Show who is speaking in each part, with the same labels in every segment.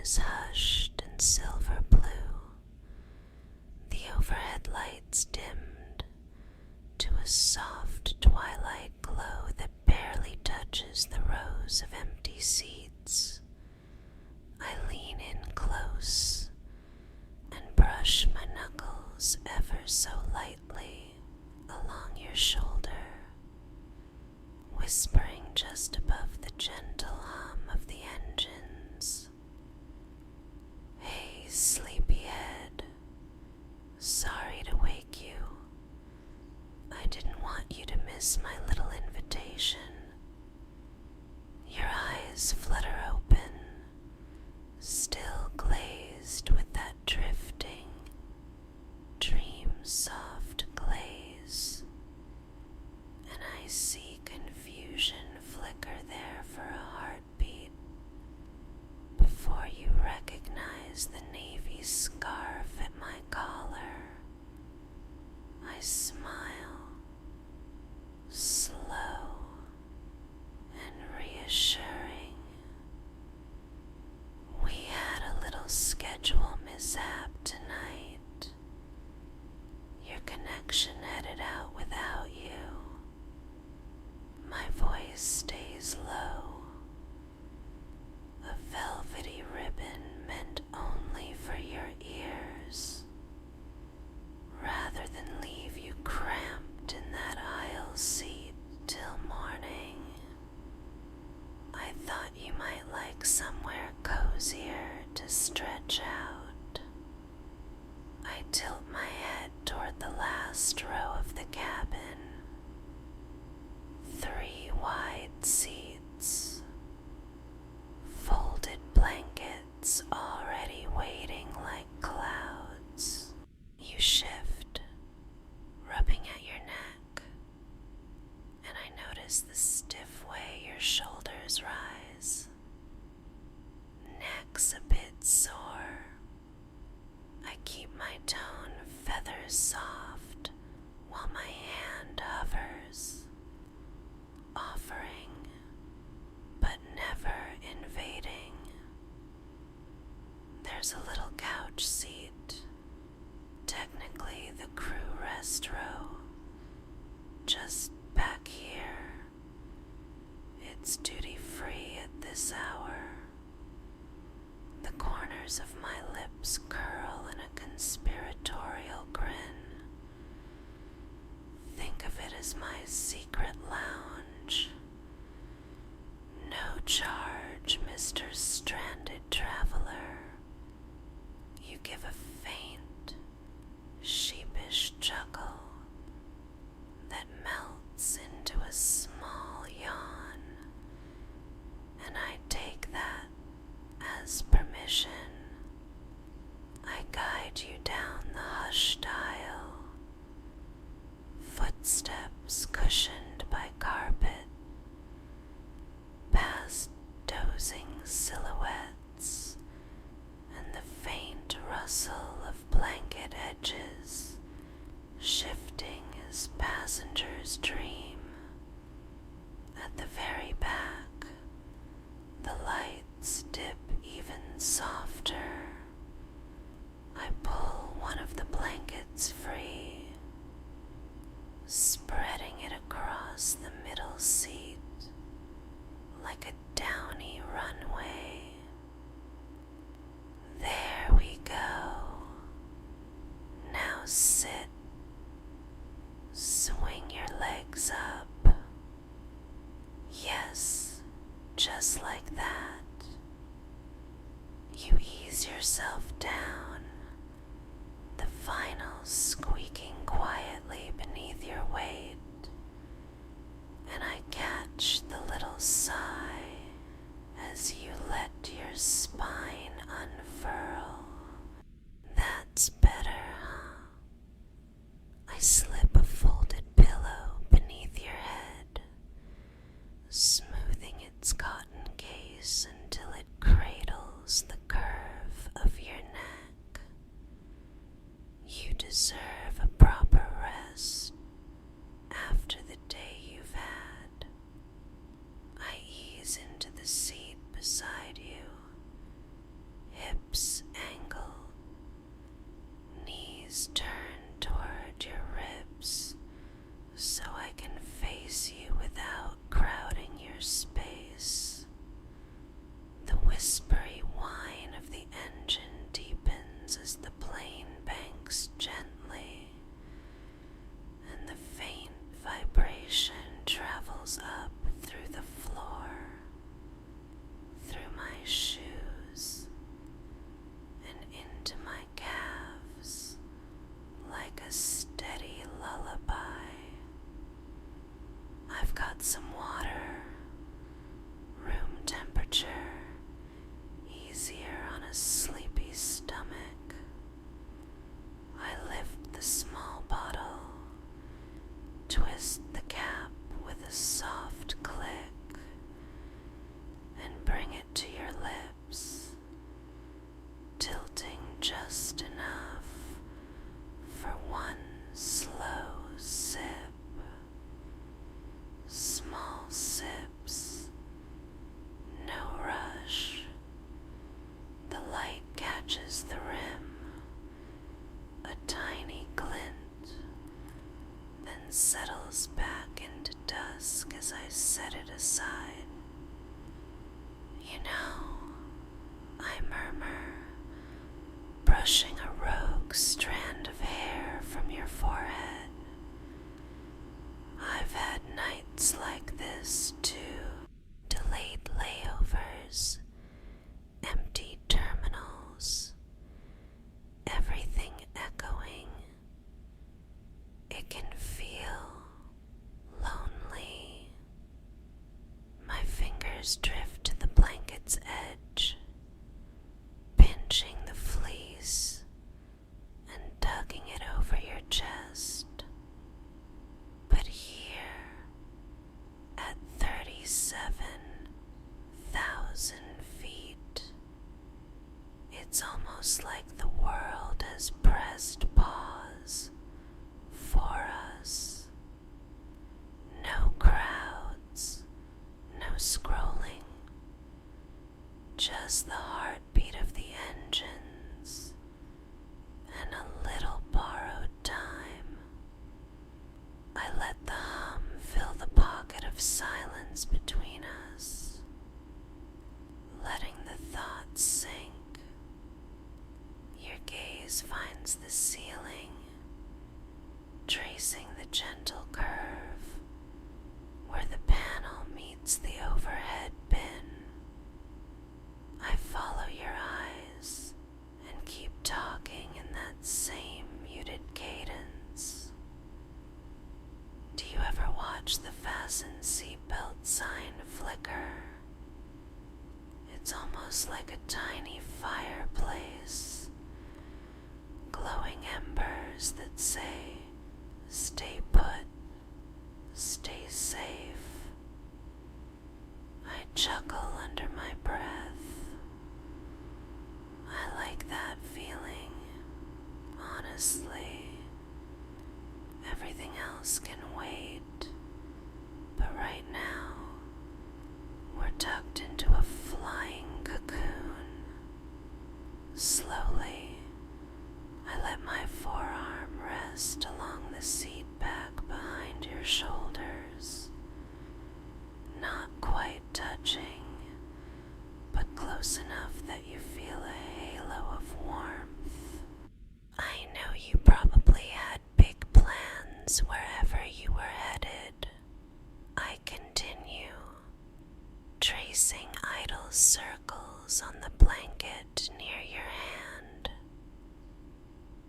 Speaker 1: is hushed and silver blue. The overhead lights dimmed to a soft twilight glow that barely touches the rows of empty seats. I lean in close and brush my knuckles ever so lightly along your shoulder, whispering just above the gentle hum of the engines. Hey, sleepyhead, sorry to wake you. I didn't want you to miss my little invitation. Your eyes flutter open, still glazed with that drifting, dream-soft glaze, and I see confusion flicker there for a heartbeat before you recognize the navy scarf at my collar. I smile, slow and reassuring. We had a little schedule mishap tonight. Your connection headed out without you. My voice stays low. A velvety ribbon meant only for your ears, rather than leave you cramped in that aisle seat till morning. I thought you might like somewhere cozier to stretch out. I tilt my head toward the last row of the cabin. 3 wide seats, folded blankets already waiting like clouds. You shift, rubbing at your neck, and I notice the stiff way your shoulders rise. Neck's a bit sore. I keep my tone feathers soft while my hand hovers, offering but never invading. There's a little couch seat, technically the crew rest row, just back here. It's duty-free at this hour. The corners of my lips curl in a conspiratorial grin. Think of it as my secret lounge. No charge, Mr. Stranded Traveler. You give a faint, sheepish chuckle that melts into a small yawn, and I take that as permission. I guide you down the hushed aisle, footsteps cushioned by carpet, past dozing silhouettes and the faint rustle of blanket edges shifting as passengers dream. At the very back, the lights dip even softer. I pull one of the blankets free, spreading it across the middle seat like a downy runway. There we go. Now sit. Swing your legs up. Yes, just like that. You ease yourself down, the vinyl squeaking quietly beneath your weight, and I catch the little sigh as you let your spine unfurl. That's better, huh? I slip a folded pillow beneath your head, smoothing its cotton case until it cradles the curve of your neck. You deserve aside. You know, I murmur, brushing a rogue strand of hair from your forehead. I've had nights like this too. Delayed layovers, empty terminals, everything echoing. It can feel lonely. My fingers drift to the blanket's edge, pinching the fleece and tugging it over your chest. But here, at 37,000 feet, it's almost like the world has pressed pause for us. No crowds, no scrolling, just the heartbeat of the engines and a little borrowed time. I let the hum fill the pocket of silence between us, letting the thoughts sink. Your gaze finds the ceiling, tracing the gentle curve where the panel meets the overhead bin. I follow your eyes and keep talking in that same muted cadence. Do you ever watch the fasten seatbelt sign flicker? It's almost like a tiny fireplace, glowing embers that say, "Stay put, stay safe." I chuckle under my breath. I like that feeling, honestly. Everything else can wait, but right now, we're tucked into a flying cocoon. Slowly, I let my forearm rest along the seat back behind your shoulders, not quite touching, but close enough that you feel a halo of warmth. I know you probably had big plans wherever you were headed. I continue, tracing idle circles on the blanket near your hand.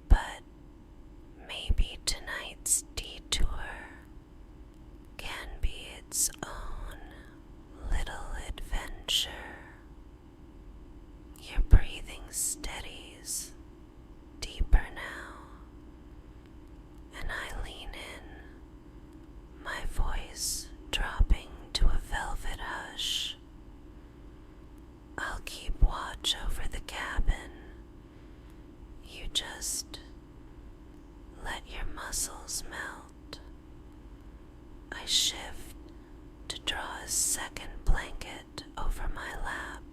Speaker 1: But maybe tonight's detour can be its own little adventure. Your breathing steadies deeper now, and I lean in, my voice dropping to a velvet hush. I'll keep watch over the cabin. You just let your muscles melt. I shift to draw a second blanket over my lap,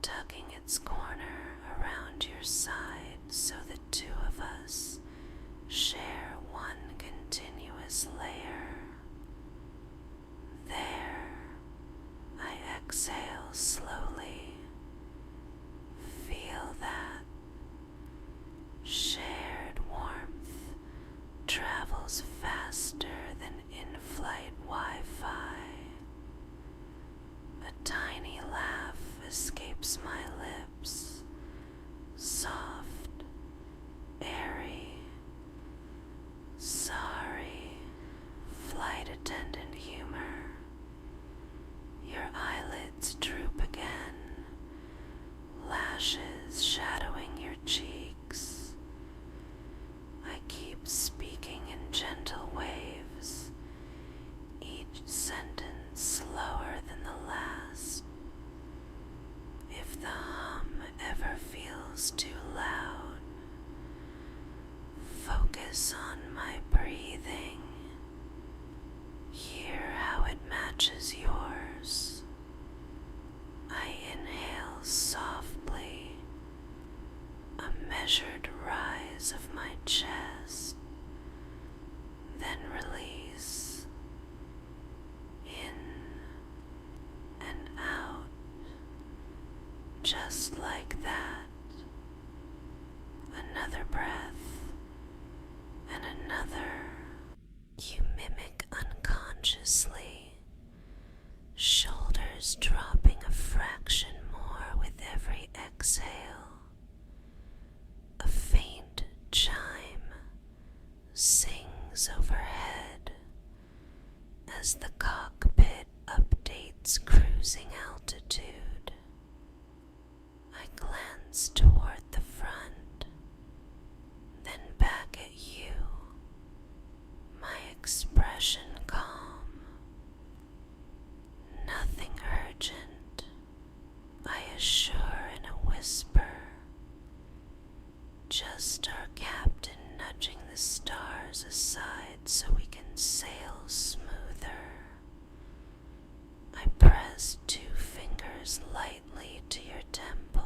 Speaker 1: tugging its corner around your side so the two of us share one continuous layer. There, I exhale slowly. Feel that shared warmth travels faster than in-flight Wi-Fi. A tiny laugh escapes my lips, soft, airy. Sorry, flight attendant humor. Your eyelids droop again, lashes shadowing your cheeks. I keep speaking in gentle waves, each sentence slower than the last. If the hum ever feels too loud, focus on my breathing. Hear how it matches yours. I inhale softly, a measured rise of my chest, then release. Just like that. Another breath, and another. You mimic unconsciously, shoulders dropping a fraction more with every exhale. A faint chime sings overhead as the cockpit updates cruising altitude. I glance toward the front, then back at you, my expression calm. Nothing urgent, I assure in a whisper. Just our captain nudging the stars aside so we can sail smoother. I press 2 fingers lightly to your temple,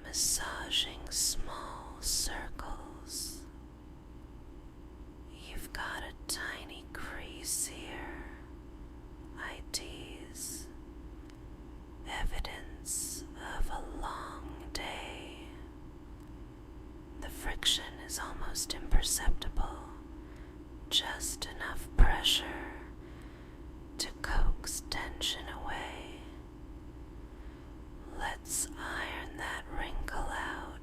Speaker 1: massaging small circles. You've got a tiny crease here, I tease, evidence of a long day. The friction is almost imperceptible, just enough pressure to coax tension away. Let's iron that wrinkle out,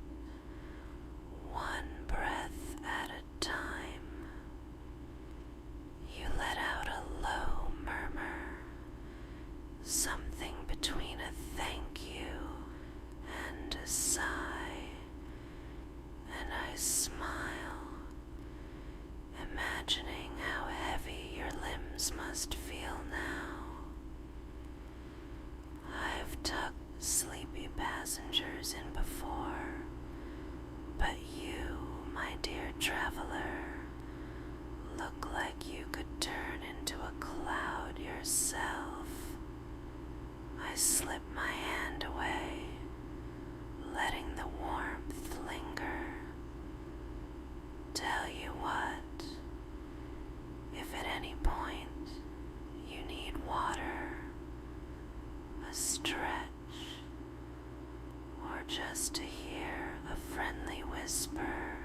Speaker 1: one breath at a time. You let out a low murmur, something between a thank you and a sigh, and I smile, imagining how heavy your limbs must feel now. I've tucked sleepy passengers in before, but you, my dear traveler, look like you could turn into a cloud yourself. I slip my hand away, letting the warmth linger. Tell you what, if at any point you need water, a stretch, or just to hear a friendly whisper,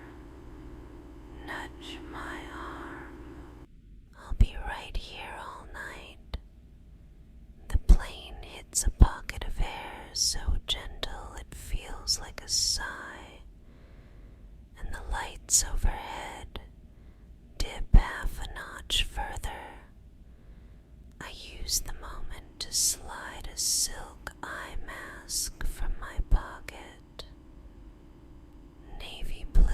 Speaker 1: nudge my arm. I'll be right here all night. The plane hits a pocket of air so gentle it feels like a sigh, and the lights overhead dip half a notch further. I use the moment to slide a silk eye mask from my pocket. Navy blue,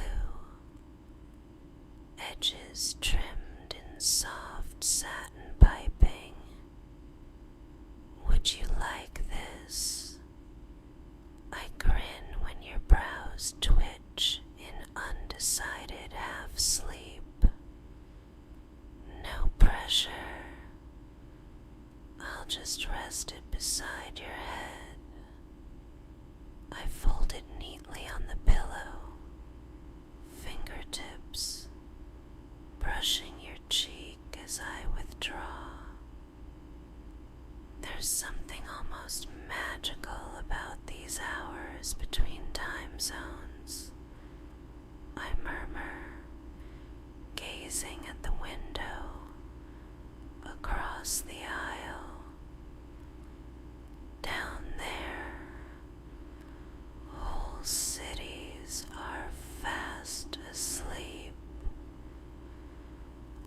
Speaker 1: edges trimmed in soft satin piping. Would you like this? I grin when your brows twitch in undecided half-sleep. No pressure. I'll just rest it beside your head. I fold it neatly on the pillow, fingertips brushing your cheek as I withdraw. There's something almost magical about these hours between time zones. I murmur, gazing at the window across the aisle. Down there, whole cities are fast asleep,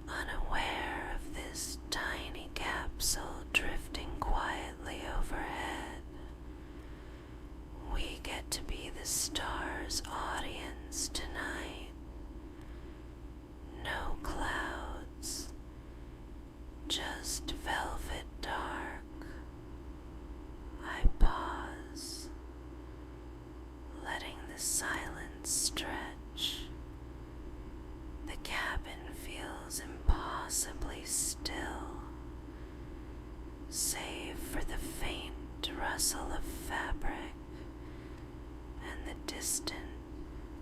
Speaker 1: unaware of this tiny capsule drifting quietly overhead. We get to be the stars' audience tonight. No clouds, just velvet dark. I pause, letting the silence stretch. The cabin feels impossibly still, save for the faint rustle of fabric and the distant,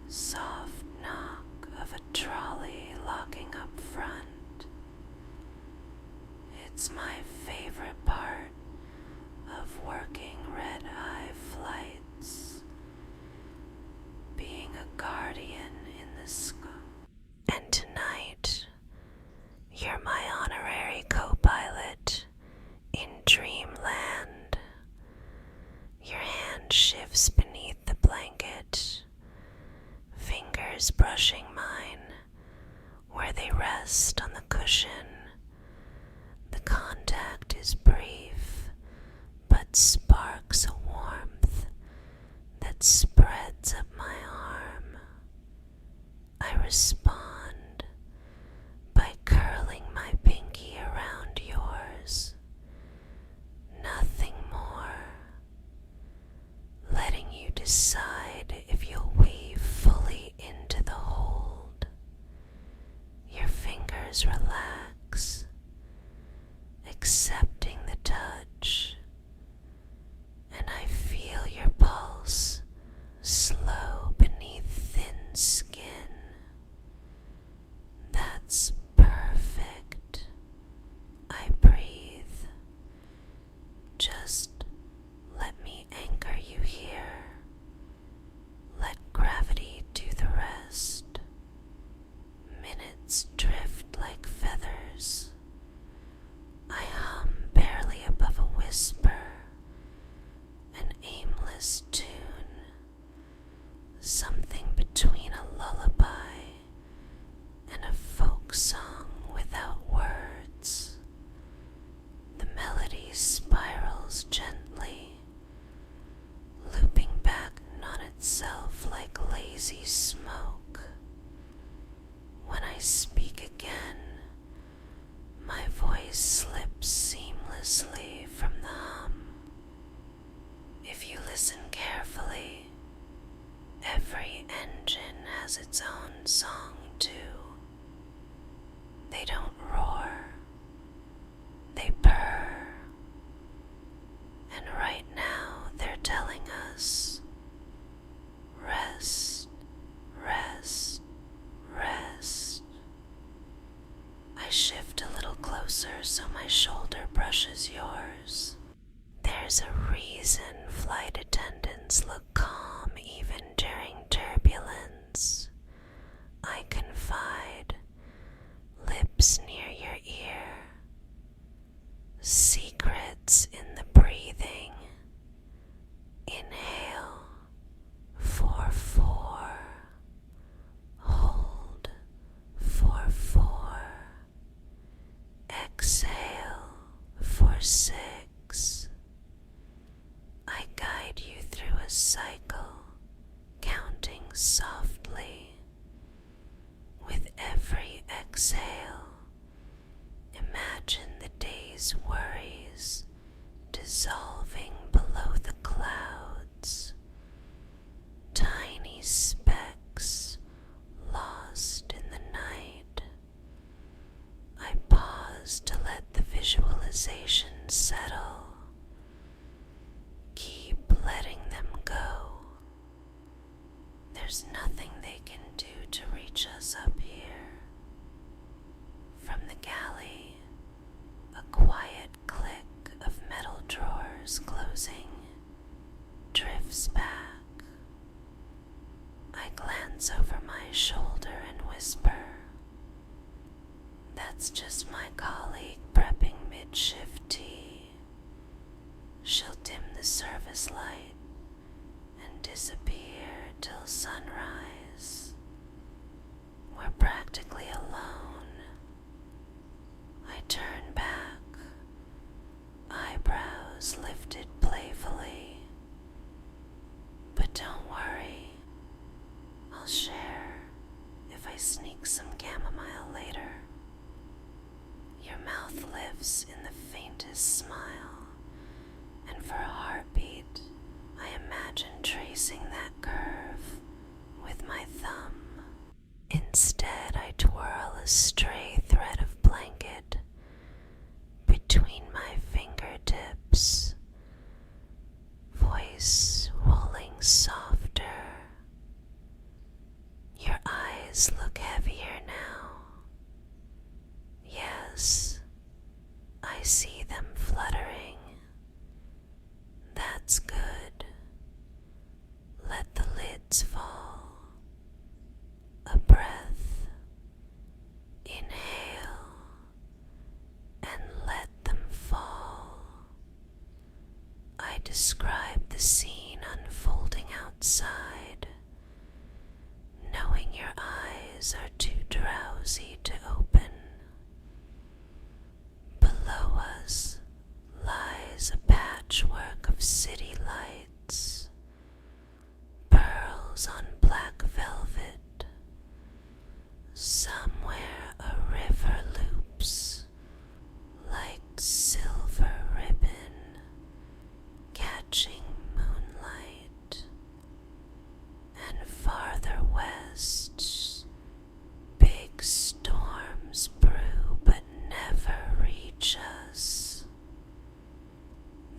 Speaker 1: soft knock of a trolley locking up front. It's my favorite part of working red lives beneath the blanket, fingers brushing mine where they rest on the cushion. The contact is brief, but sparks a warmth that spreads up my arm. I respond by curling my pinky around yours. Nothing more. Letting you decide if you'll weave fully into the hold. Your fingers relax, accepting the touch, and I feel your pulse slow beneath thin skin. That's perfect. I breathe. Just let me anchor you here. Let gravity do the rest. Minutes drift like feathers. I hum barely above a whisper, an aimless tune, something between a lullaby and a folk song without words. The melody spirals gently, looping back on itself like lazy smoke. When I speak again, my voice slips seamlessly from the hum. If you listen carefully, every engine has its own song too. They don't roar, they purr. And right now they're telling us, rest, rest, rest. I shift a little closer so my shoulder brushes yours. There's a reason flight attendants look calm even during turbulence. I confide, lips near your ear, secrets in the breathing. Inhale, 4-4. Hold, 4-4. Exhale, 4-6. I guide you through a cycle, counting softly. With every exhale, imagine the day's worries dissolving below the clouds. Tiny specks lost in the night. I pause to let the visualization settle. Keep letting them go. There's nothing they can do to reach us up here. From the galley, a quiet click of metal drawers closing drifts back. I glance over my shoulder and whisper, "That's just my colleague prepping mid-shift tea. She'll dim the service light and disappear till sunrise. We're practically alone." I turn back, eyebrows lifted playfully. "But don't worry, I'll share if I sneak some chamomile later." Your mouth lifts in the faintest smile, and for a heartbeat, I imagine tracing that curve with my thumb. Instead, I twirl a stray thread of blanket between my fingertips, voice rolling softer. Your eyes look heavier now. Yes, I see them fluttering. That's good. Let the lids fall. A breath. Inhale and let them fall. I describe the scene unfolding inside, knowing your eyes are too drowsy to open. Below us lies a patchwork of city lights, pearls on black velvet. Somewhere a river loops like silver ribbon catching moonlight, and farther west big storms brew but never reach us.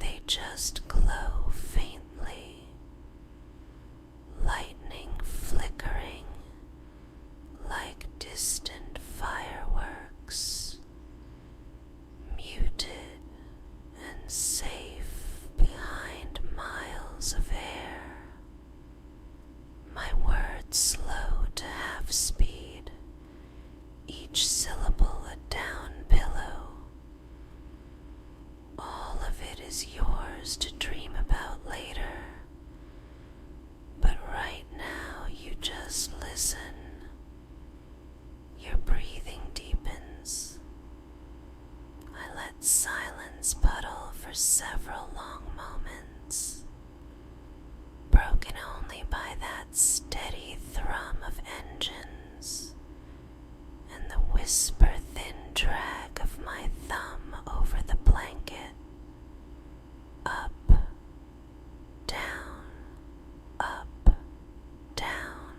Speaker 1: They just glow faintly, lightning flickering like distant fireworks, muted and safe behind miles of air. My words slow to half speed, each syllable a down pillow. All of it is yours to dream about later, but right now you just listen. Your breathing deepens. I let silence puddle for several long moments, broken only by that steady thrum of engines and the whisper-thin drag of my thumb over the blanket. Up, down, up, down,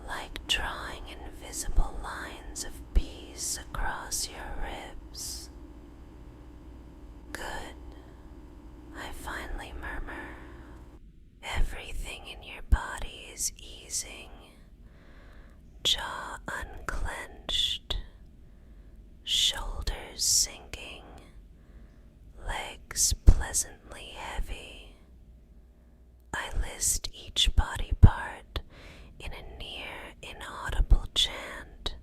Speaker 1: like drawing invisible lines of peace across your ribs. Good, I finally murmur. Everything in your body is easing, jaw unclenched, shoulders sinking, legs pleasantly heavy. I list each body part in a near inaudible chant,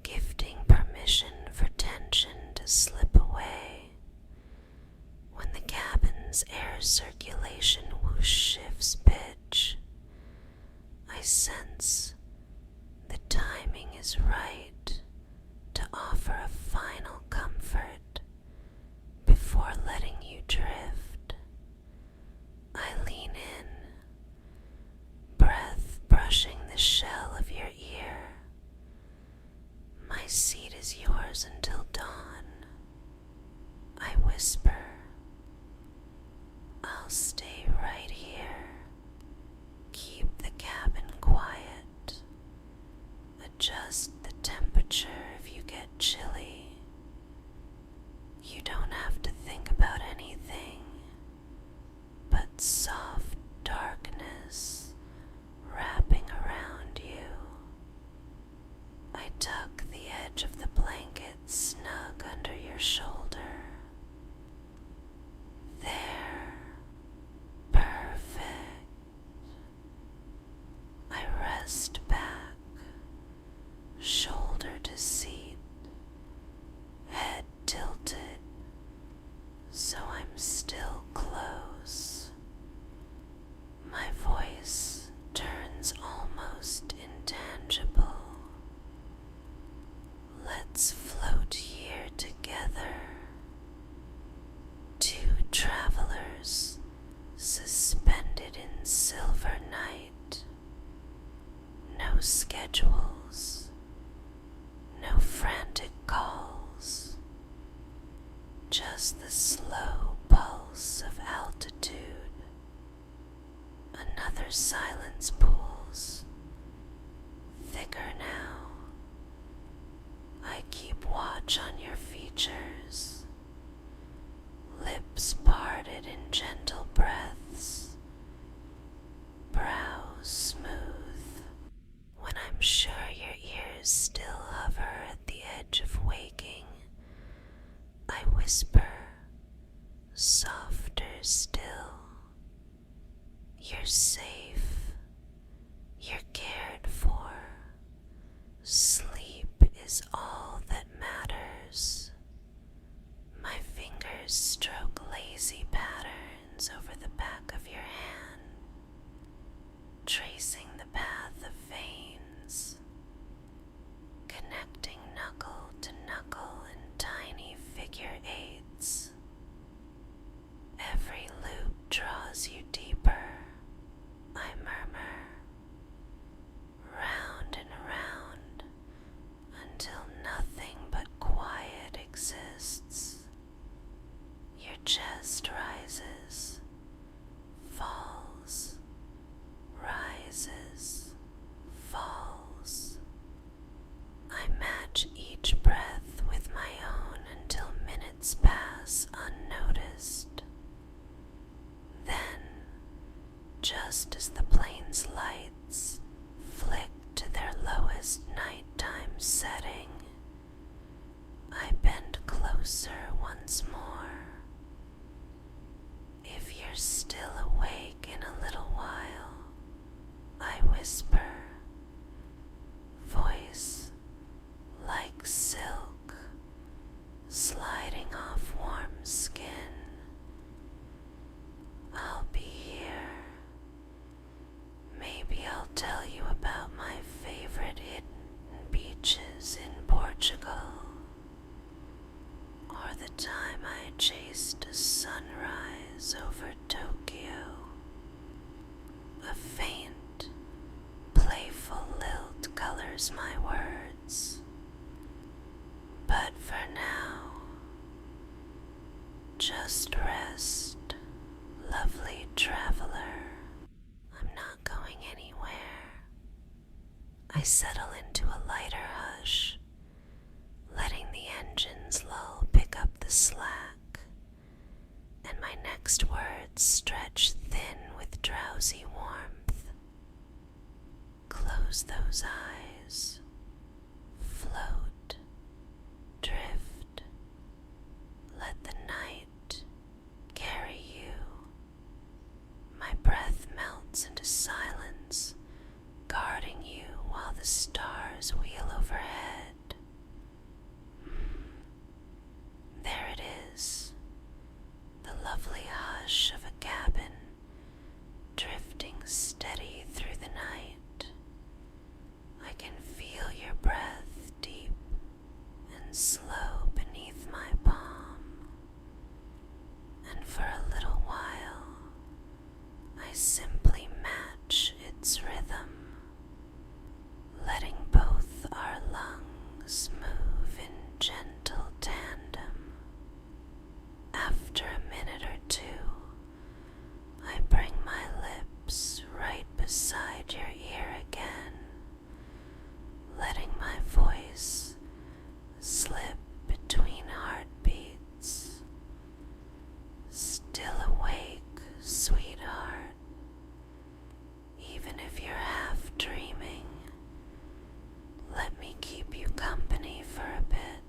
Speaker 1: gifting permission for tension to slip away. When the cabin's air circulation whoosh shifts pitch, I sense the timing is right to offer a final comfort before letting you drift. I lean in, breath brushing the shell of your ear. My seat is yours until dawn. I whisper, I'll stay right here. Keep the cabin quiet. Adjust the temperature if you get chilly. You don't have to think about anything but soft darkness wrapping around you. I tuck the edge of the blanket snug under your shoulder. There. Perfect. I rest back, shoulder to seat, head tilted, so I'm still close. My voice turns almost intangible. Let's float here together. Two travelers suspended in silver night. No schedules, no frantic calls, just the slow pulse of altitude. Another silence pools, thicker now. I keep watch on your features, lips parted in gentle breaths, brows smooth. When I'm sure your ears still hover at the edge of waking, I whisper, softer still. You're safe. You're cared for. Sleep is all that matters. My fingers stroke lazy patterns over the back of your hand. just as the plane's lights flick to their lowest nighttime setting, I bend closer once more. If you're still awake in a little while, I whisper, voice like silk sliding off warm skin. I'll be here. Maybe I'll tell you about my favorite hidden beaches in Portugal, or the time I chased a sunrise over Tokyo. A faint, playful lilt colors my words. But for now, just rest, lovely traveler. I'm not going anywhere. I settle into a lighter hush, letting the engine's lull pick up the slack, and my next words stretch thin with drowsy warmth. Close those eyes, float, drift, let the night carry you. My breath melts into silence, guarding you while the stars wheel overhead. There it is, the lovely hush of a cabin, drifting steady through the night. I can feel your breath deep and slow beneath my palm, and for a little while, I simply match its rhythm, letting both our lungs move in gentle tandem. After a minute or two, I bring my lips right beside your ear again, letting my voice slip between heartbeats. Still awake, sweetheart, even if you're half dreaming. Let me keep you company for a bit.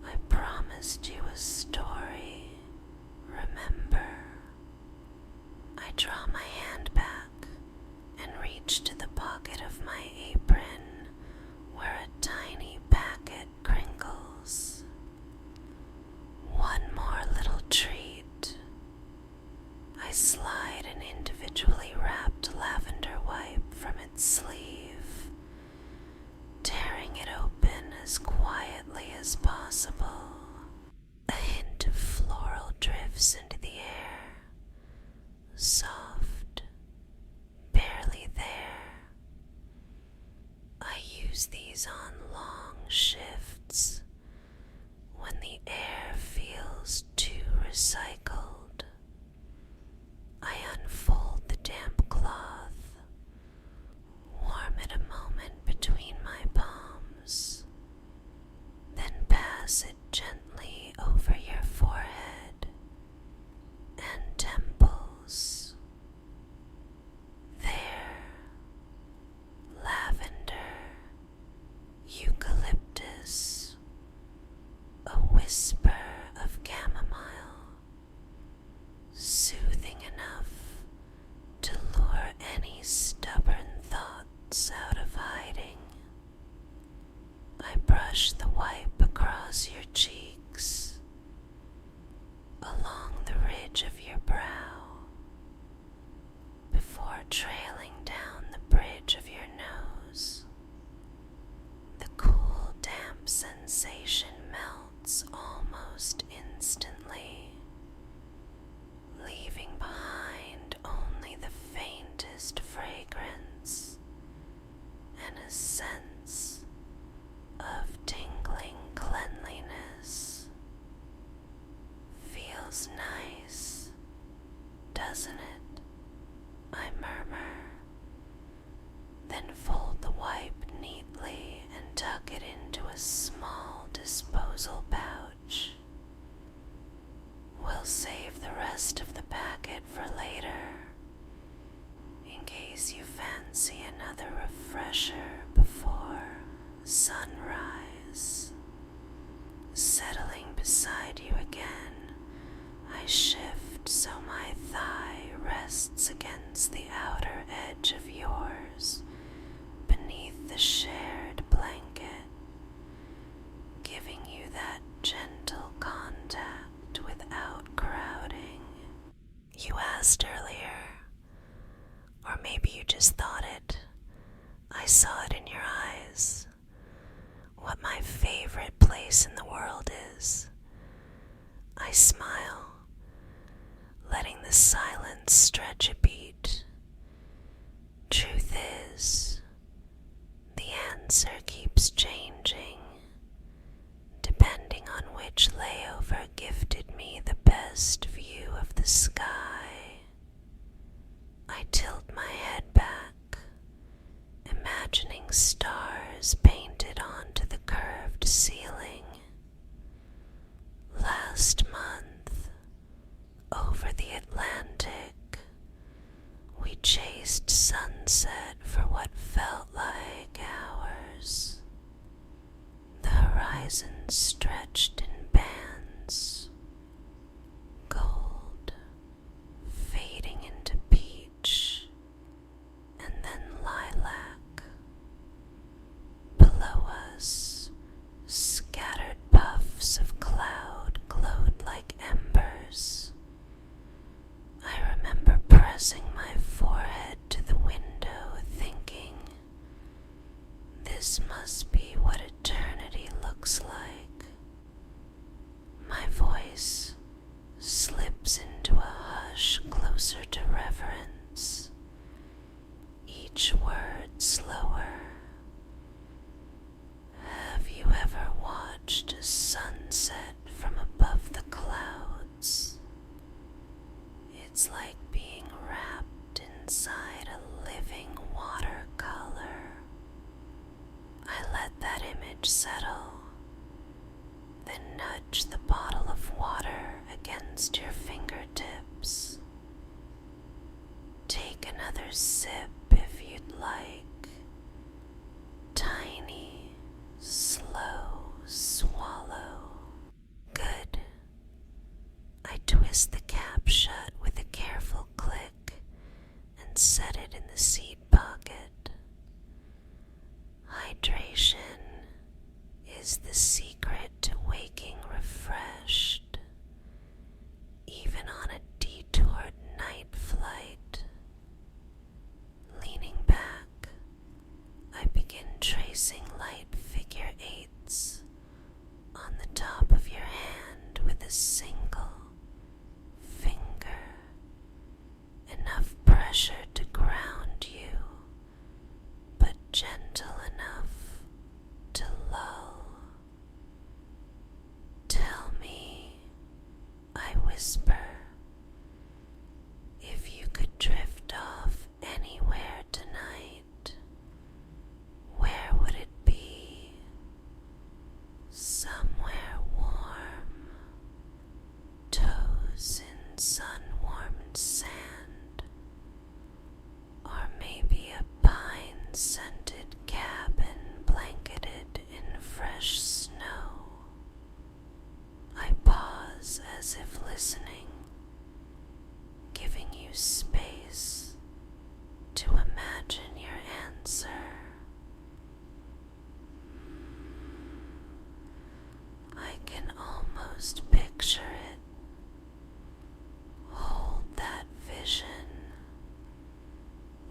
Speaker 1: I promised you a story, remember? I draw my hand back and reach to the pocket of my apron where a tiny packet crinkles. One more little treat. I slide an individually wrapped lavender wipe from its sleeve, tearing it open as quietly as possible. A hint of floral drifts into the air, soft, barely there. I use these on long shifts when the air feels too recycled. I unfold the damp cloth, warm it a moment between my palms, then pass it gently over your forehead and temples. There, lavender, eucalyptus, a whisper of chamomile, against the outer edge of yours beneath the shared blanket, giving you that gentle contact without crowding. You asked earlier, or maybe you just thought it, I saw it in your eyes, what my favorite place in the world is. I smile, letting the silence stretch a beat. Truth is, the answer keeps changing, depending on which layover gifted me the best view of the sky. I tilt my head back, imagining stars painted onto the curved ceiling. Last month, over the Atlantic, we chased sunset for what felt like hours. The horizon stretched in bands, gold fading into peach, and then lilac. Below us, scattered puffs of cloud glowed like embers. I remember pressing my forehead to the window, thinking, this must be what eternity looks like. My voice slips into a hush closer to reverence, each word slower. Have you ever watched a sunset from above the clouds? It's like being wrapped inside a living watercolor. I let that image settle, then nudge the bottle of water against your fingertips. Take another sip if you'd like. Tiny, slow swallow. Good. I twist the cap shut with a careful click and set it in the seat pocket. Hydration is the secret to waking refreshed, even on a detoured night flight. Leaning back, I begin tracing light figure eights on the top of your hand with a single finger, enough pressure to ground you, but gentle enough to lull. Tell me, I whisper, if you could drift off anywhere tonight, where would it be? Somewhere warm, toes in sun-warmed sand, or maybe a pine-scented cabin blanketed in fresh snow. I pause as if listening, giving you space to imagine your answer. I can almost picture it. Hold that vision.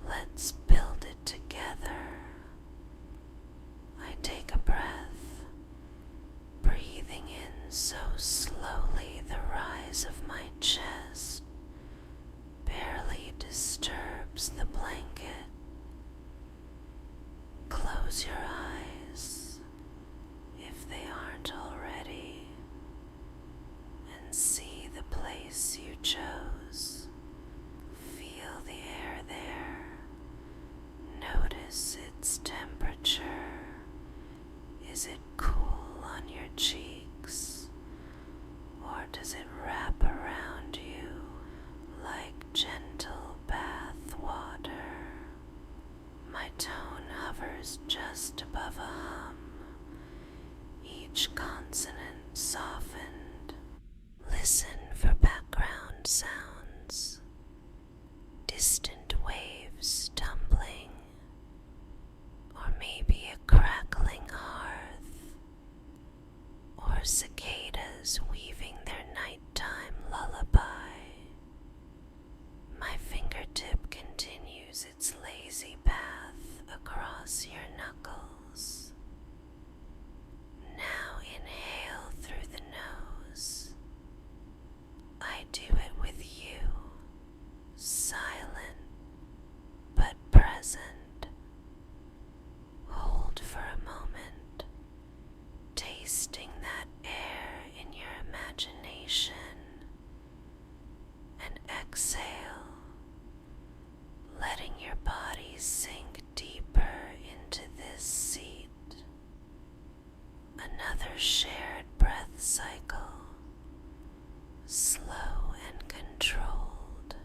Speaker 1: Let's build it together. I take a breath, breathing in so slowly the rise of my chest barely disturbs the blanket. Close your eyes, if they aren't already, and see the place you chose. Feel the air there. Notice its temperature. Is it cool on your cheeks, or does it wrap around you like gentle bath water? My tone hovers just exhale, letting your body sink deeper into this seat. Another shared breath cycle, slow and controlled.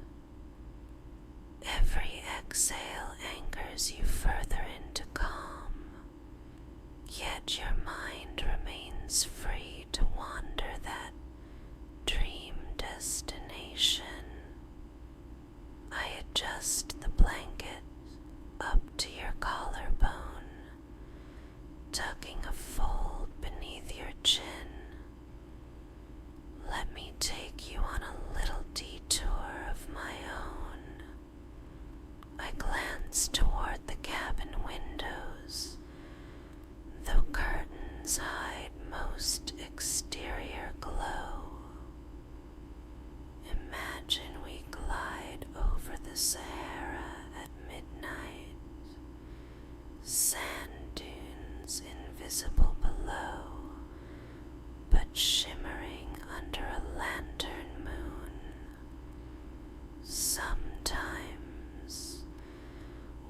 Speaker 1: Every exhale anchors you further into calm, yet your mind remains free to wander that dream destination. I adjust the blanket up to your collarbone, tucking a fold beneath your chin. Let me take you on a little detour of my own. I glance toward the cabin windows, though curtains hide most exterior glow. Imagine we glide over the Sahara at midnight, sand dunes invisible below, but shimmering under a lantern moon. Sometimes,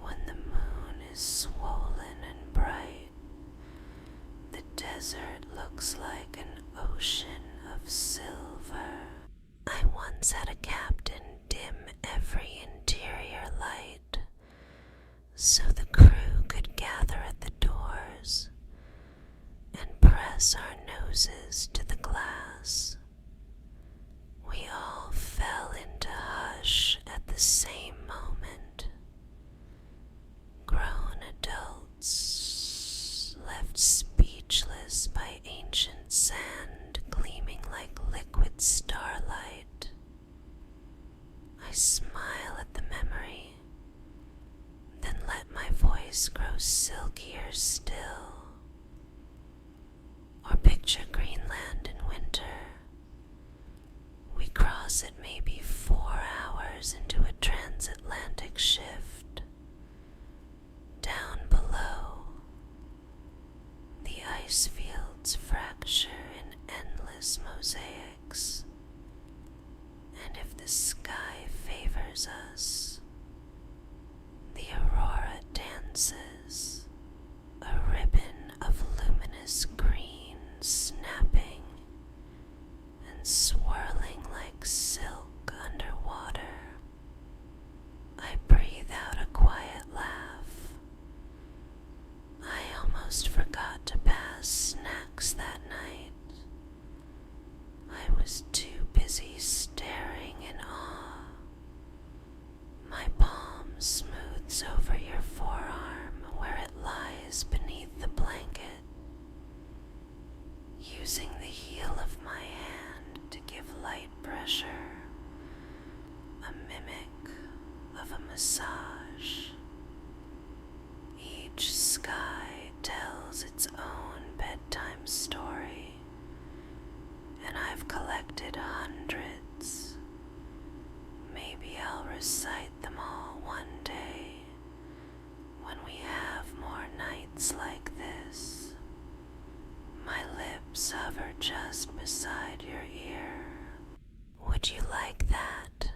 Speaker 1: when the moon is swollen and bright, the desert looks like an ocean of silver. I once had a captain dim every interior light, so the crew could gather at the doors and press our noses to the glass. We all fell into hush at the same moment. Grown adults, left speechless by ancient sand gleaming like liquid starlight. I smile at the memory, then let my voice grow silkier still. Or picture Greenland in winter. We cross it maybe 4 hours into a transatlantic shift. Down below, the ice fields fracture in endless mosaics, and if the sky favors us, the aurora dances, a ribbon of luminous green snapping and swirling like silk underwater. I breathe out a quiet laugh. I almost forgot to pass snacks that night. I was too busy staring in awe. My palm smooths over your forearm where it lies beneath the blanket, using the heel of my hand to give light pressure, a mimic of a massage. Each sky tells its own bedtime story, and I've collected hundreds. Maybe I'll recite them all one day when we have more nights like this. My lips hover just beside your ear. Would you like that?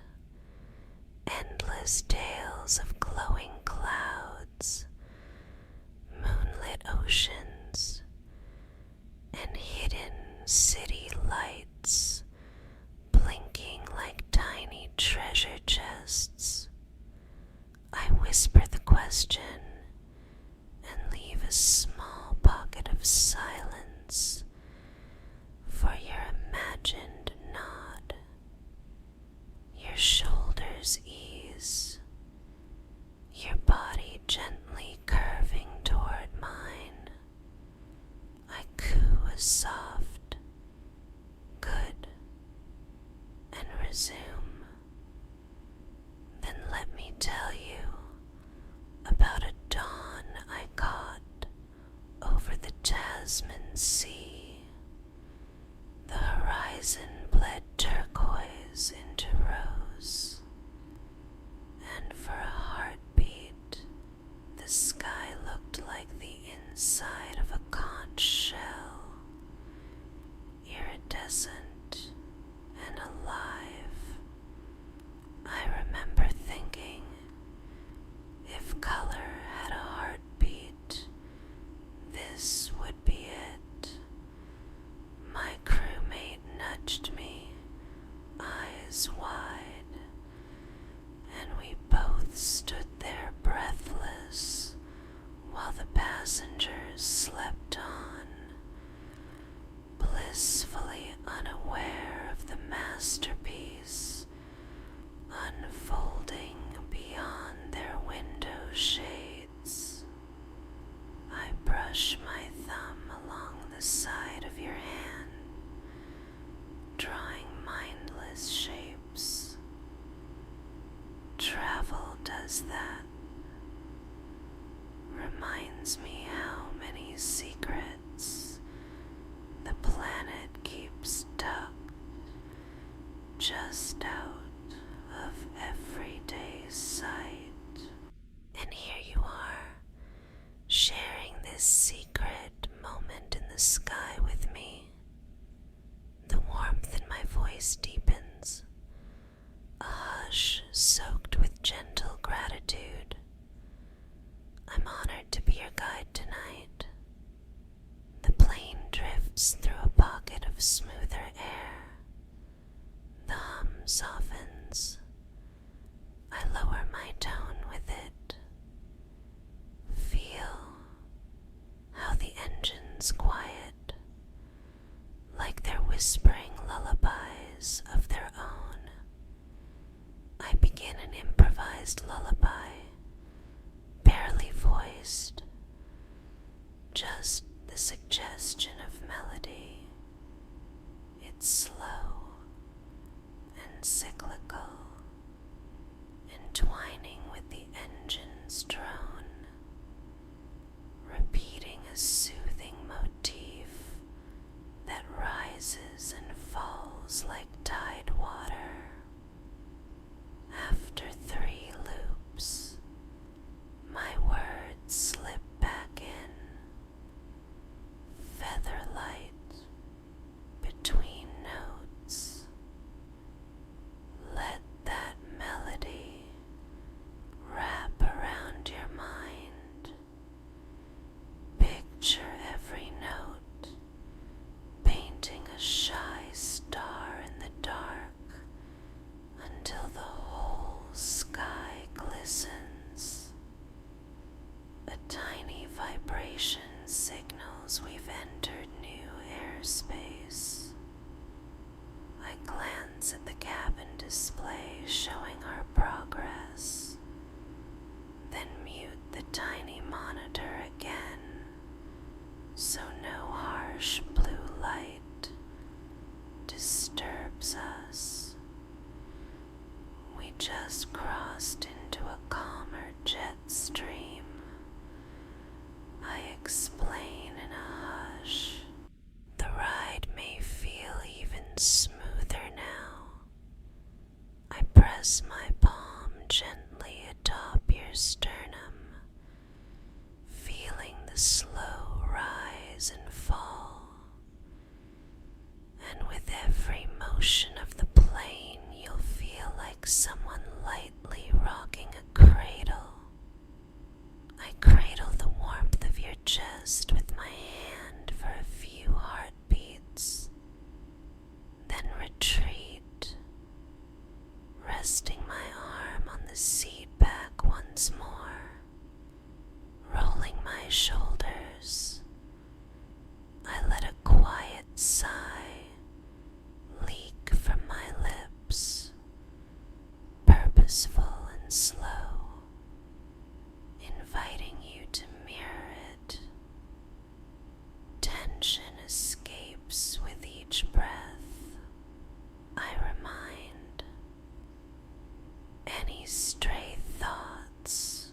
Speaker 1: Endless tales of glowing clouds, moonlit oceans, and hidden city lights blinking like tiny treasure chests. I whisper the question and leave a small pocket of silence for your imagined nod. Your shoulders ease, your body gently curving toward mine. I coo a soft, good, and resume. Then let me tell you about a dawn I caught over the Jasmine Sea. The horizon bled turquoise into rose, and for a heartbeat, the sky looked like the inside of a conch shell, iridescent and alive. I remember thinking, if color had a heartbeat, this would be it. My crewmate nudged me, eyes wide, and we both stood there breathless while the passengers slept on, blissfully unaware of the masterpiece unfolding beyond their window shades. I brush my thumb along the side of your hand, drawing mindless shapes. Travel does that. Reminds me how many secrets the planet keeps tucked just out of everyday sight. And here you are, sharing this secret moment in the sky with me. The warmth in my voice deepens, a hush soaked with gentle gratitude. I'm honored to be your guide tonight. The plane drifts through a pocket of smoother air. The hum softens. I lower my tone with it. Feel how the engines quiet, like they're whispering lullabies of their own. I begin an improvised lullaby, barely voiced, just the suggestion of melody. It's slow and cyclical, entwining with the engine's drone, repeating a soothing motif that rises and falls like tide water. After 3 loops, my words slip back in, feather light between notes. Let that melody wrap around your mind. Picture every note painting a shy star in the dark until the whole sky glistens. A tiny vibration signals we've entered new airspace. I glance at the cabin display showing our progress, then mute the tiny monitor again so no harsh blue light disturbs us. We just crossed into a calmer jet stream. I explain in a hush. The ride may feel even smoother now. I press my palm gently atop your sternum, feeling the slow rise and fall. And with every motion of the plane, you'll feel like someone lightly rocking a cradle. I cradle the warmth of your chest with my hand for a few heartbeats, then retreat, resting my arm on the seat back once more, rolling my shoulders. I let a quiet sigh leak from my lips, purposeful and slow, inviting you to mirror it. Tension escapes with each breath. I remind. Any stray thoughts,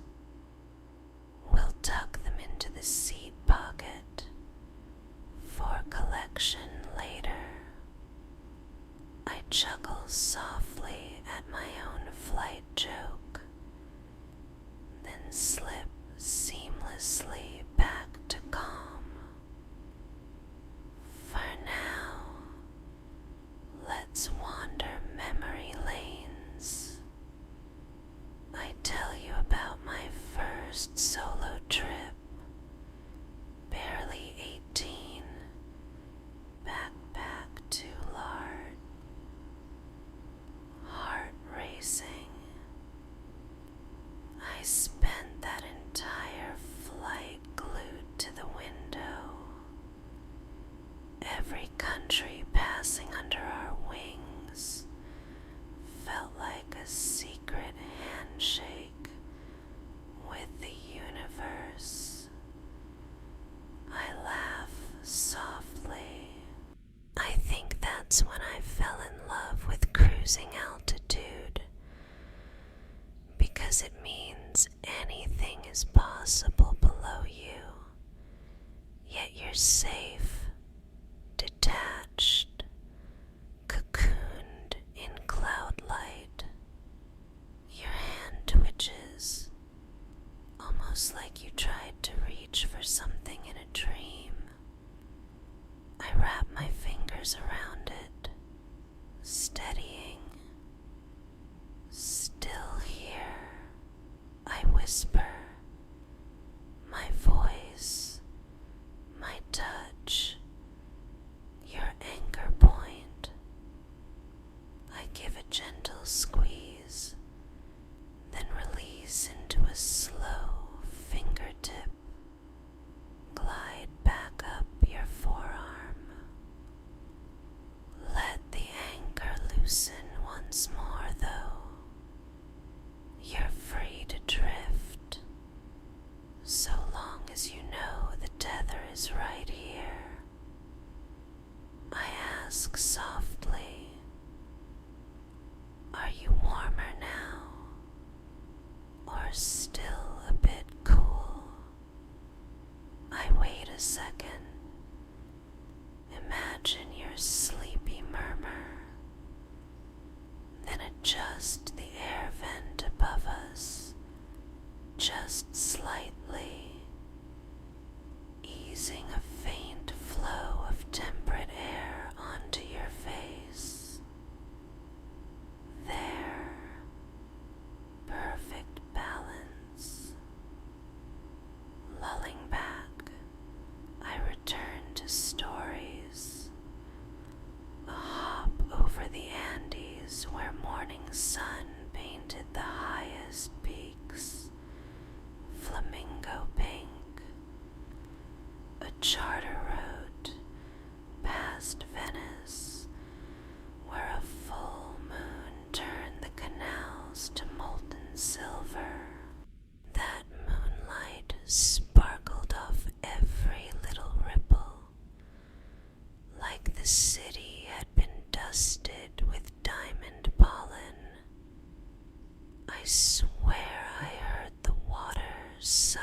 Speaker 1: we'll tuck them into the seat pocket for collection later. I chuckle softly at my own flight joke, then slip seamlessly back to calm. For now, let's wander memory lanes, first solo trip, barely 18, backpack too large, heart racing. I spent that entire flight glued to the window, every country passing under our wings felt like a secret handshake with the universe. I laugh softly. I think that's when I fell in love with cruising altitude, because it means anything is possible below you, yet you're safe, detached, cocooned in cloud light. Your hand twitches, almost like you tried to reach for something in a dream. I wrap my fingers around it, steadying. Still here, I whisper, my voice, my touch, your anchor point. I give a gentle squeeze, then release into a slow fingertip. Glide back up your forearm. Let the anchor loosen once more, though. You're free to drift, so long as you know the tether is right here. I ask softly, are you warmer now, or still a bit cool? I wait a second. Imagine your sleepy murmur, then adjust the air vent above us, just slightly, easing a faint flow of temperate air onto your face. There, perfect balance. Lulling back, I return to stories. A hop over the Andes where morning sun painted the highest peaks, flamingo pink. A charter road past Venice, where a full moon turned the canals to molten silver. That moonlight sparkled off every little ripple, like the city had been dusted with diamond pollen. I swear I heard the water sigh.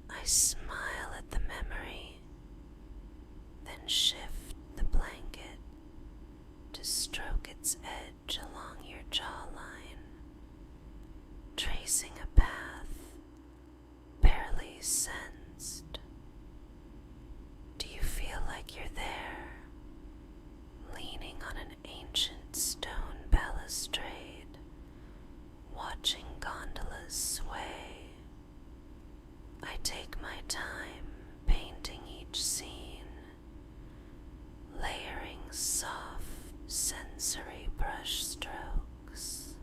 Speaker 1: I smile at the memory, then shift the blanket to stroke its edge along your jawline, tracing a path barely sensed. Do you feel like you're there, leaning on an ancient stone balustrade, watching gondolas sway? I take my time painting each scene, layering soft sensory brush strokes.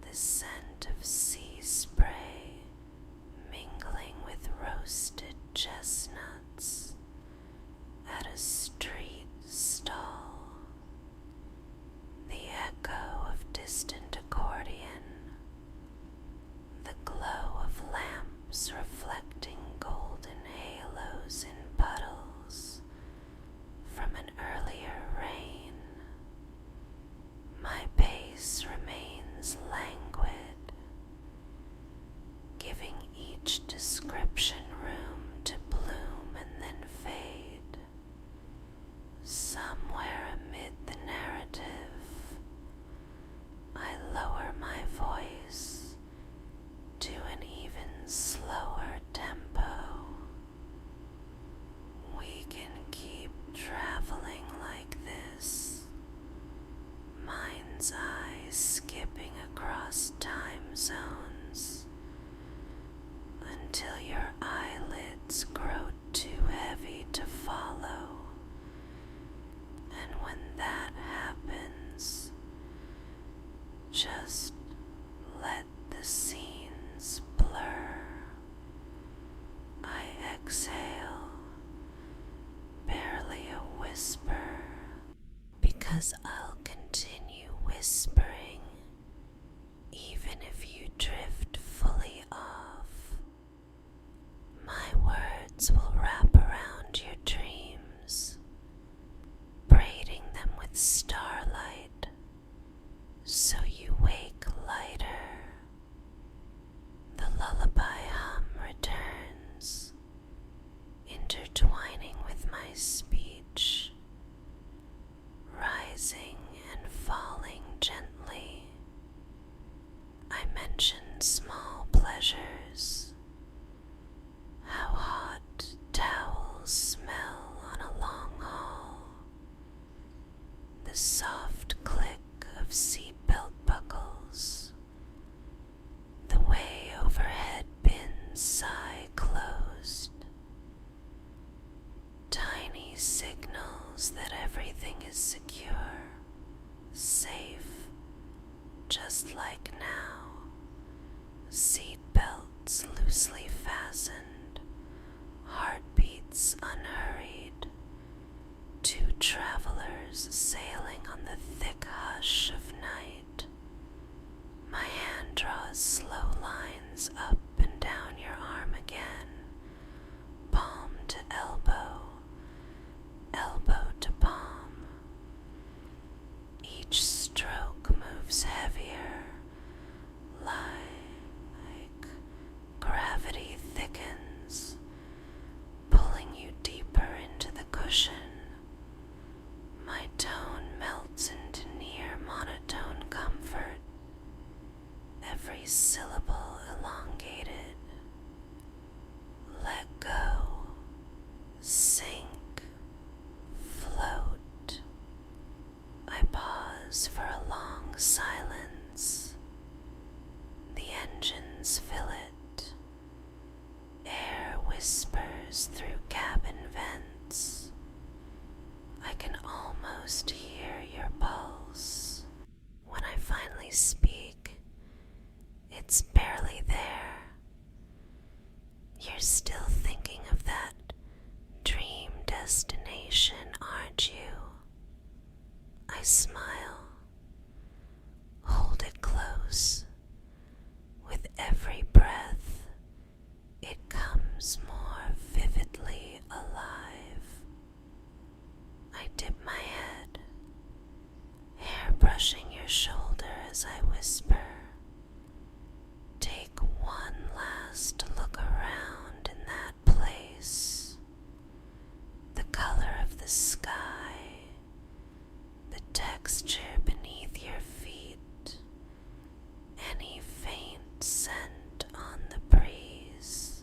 Speaker 1: The scent of sea spray mingling with roasted chestnuts at a street stall. The echo of distant accordion, the glow of lamps reflecting golden halos in puddles from an earlier rain. My pace remains languid, giving each description room to bloom and then fade. Somewhere amid the narrative, I lower my voice to an even slower tempo. We can keep traveling like this, mind's eye skipping across time zones dreams until your eyelids grow too heavy to follow. And when that happens, just let the scenes blur. I exhale, barely a whisper, because I'll continue whispering even if you drift fully off. My words will wrap around your dreams, braiding them with starlight, so you wake lighter. The lullaby hum returns, intertwining with my speech, rising and falling gently. I mention small pleasures, how hot towels smell on a long haul, the soft click of seatbelt buckles, the way overhead bins sigh closed, tiny signals that everything is secure, safe, just like now. Seat belts loosely fastened, heartbeats unhurried, two travelers sailing on the thick hush of night. My hand draws slow lines up and down your arm again, palm to elbow, elbow to palm. Each stroke moves heavier, like gravity thickens, pulling you deeper into the cushion. My tone melts into near monotone comfort, every syllable elongated. Let go, sink, float. I pause for a long silence. The engines fill it. Air whispers through cabin vents. I can almost hear your pulse. When I finally speak, it's barely there. You're still thinking of that dream destination, aren't you? I smile. Hold it close. With every breath, it comes more vividly alive. I dip my head, hair brushing your shoulder as I whisper. Take one last look around in that place. The color of the sky, the texture beneath your feet, any faint scent on the breeze.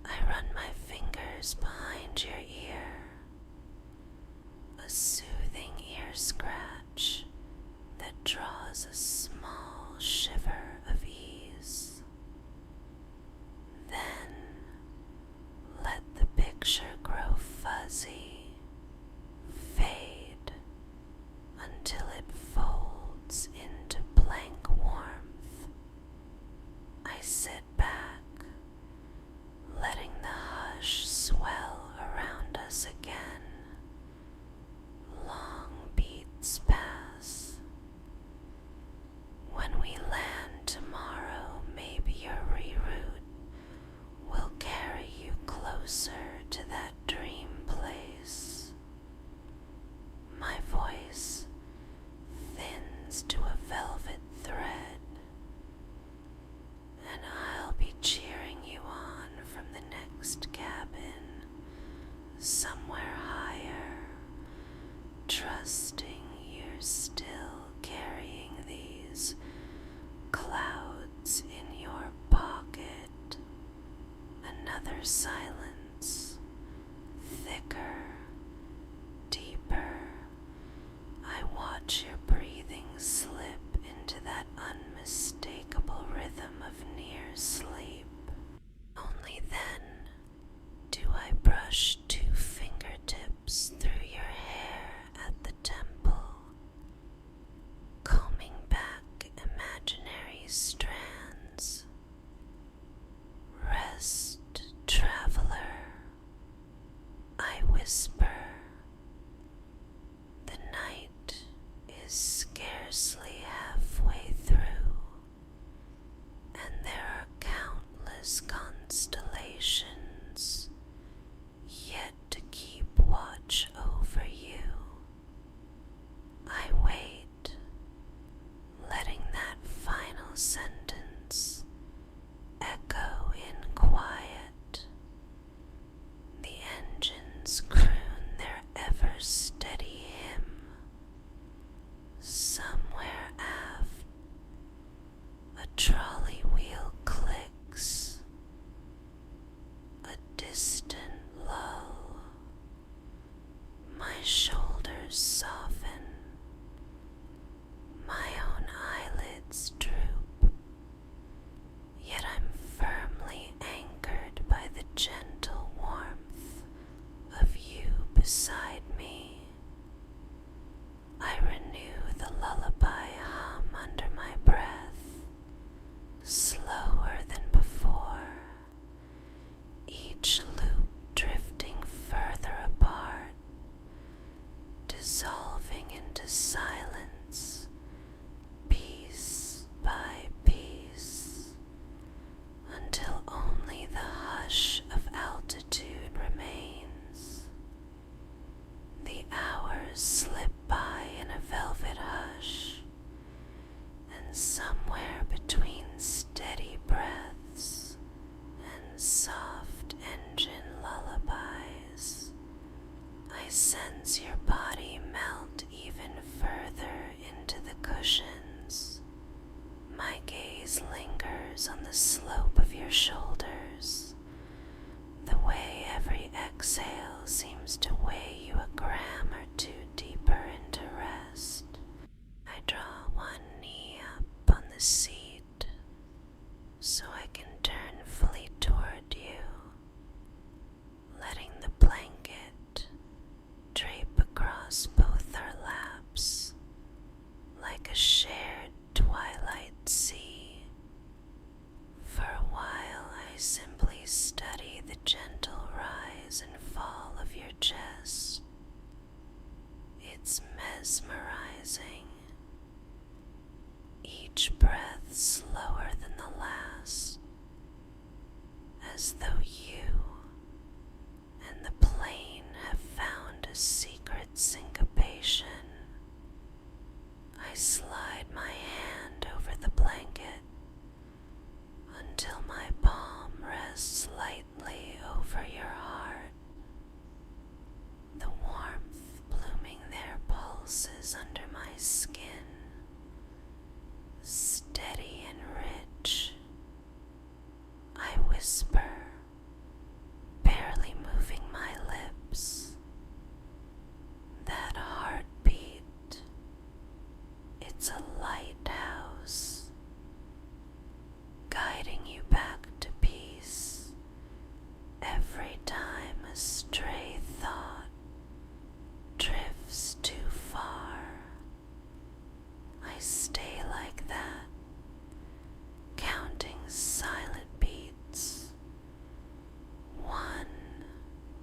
Speaker 1: I run my fingers behind your ear, a soothing ear scratch that draws a small shiver of ease. Then let the picture grow fuzzy, fade, until it folds into blank warmth. I sit back, letting the hush swell around us again. Long beats pass. When we land tomorrow, maybe your reroute will carry you closer to that dream place. My voice thins to a velvet thread, and I'll be cheering you on from the next cabin, somewhere higher, trusting you're still carrying these clouds in your pocket. Another silence, thicker, deeper. I watch your breathing slip into that unmistakable rhythm. barely halfway through, and there are countless constellations yet to keep watch over you. I wait, letting that final sentence echo in quiet. The engines croon their ever-steady hymn. Somewhere aft, a trolley wheel clicks, a distant lull. My shoulders soften, my own eyelids droop, yet I'm firmly anchored by the gentle warmth of you beside me. I renew the lullaby hum under my breath, slower than before, each loop drifting further apart, dissolving into silence, piece by piece, until only the hush of altitude remains. The hours slip by in a velvet hush, and somewhere between steady breaths and soft engine lullabies, I sense your body melt even further into the cushions. My gaze lingers on the slope of your shoulders, the way every exhale seems to weigh you a gram or two deeper into rest. I draw one knee up on the seat so I can turn fully toward you, letting the blanket drape across both our laps like a shared twilight sea. For a while I simply study the gentle rise and fall of your chest. It's mesmerizing, each breath slower than the last, as though you and the plane have found a secret syncopation. I slide my hand over the blanket until my palm rests lightly over your heart, the warmth blooming their pulses under my skin, steady and rich. I whisper, barely moving my lips, that heartbeat, it's a lighthouse, guiding you back to peace every time a stray thought drifts too far. I stay like that, counting silent beats. 1,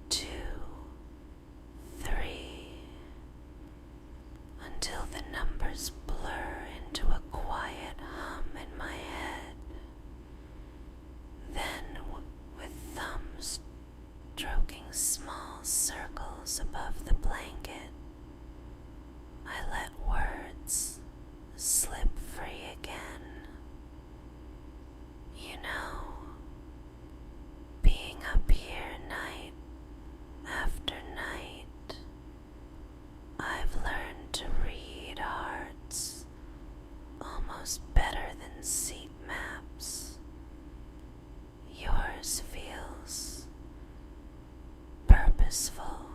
Speaker 1: 2, 3, until the numbers blur into a quiet hum in my head. Then, with thumbs stroking small circles above the blanket, I let words slip free again. You know, being up here night after night, I've learned to read hearts almost better than seat maps. Yours feels purposeful,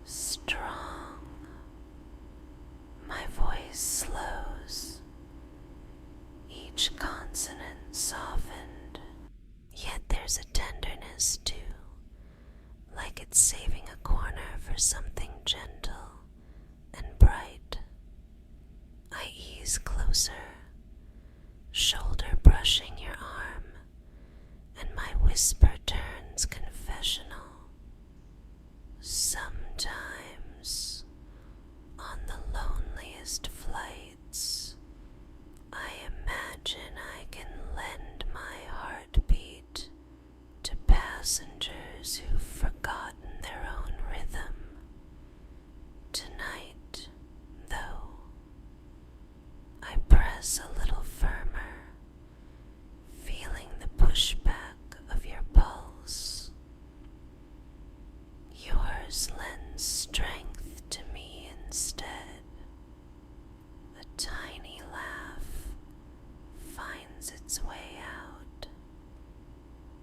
Speaker 1: strong. My voice slows, each consonant softened, yet there's a tenderness too, like it's saving a corner for something gentle and bright. I ease closer, shoulder brushing your arm, and my whisper turns confessional. Sometimes, on the loneliest flight, press a little firmer, feeling the pushback of your pulse. Yours lends strength to me instead. A tiny laugh finds its way out,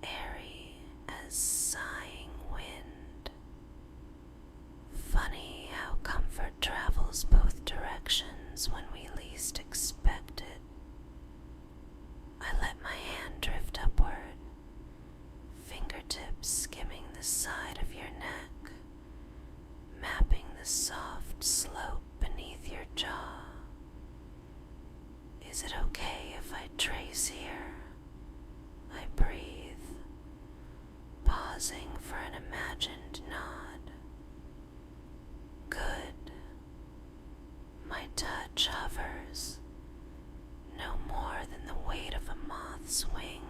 Speaker 1: airy as sighing wind. Funny how comfort travels both directions when we least expect it. I let my hand drift upward, fingertips skimming the side of your neck, mapping the soft slope beneath your jaw. Is it okay if I trace here? I breathe, pausing for an imagined nod. Good. My touch hovers, no more than the weight of a moth's wing,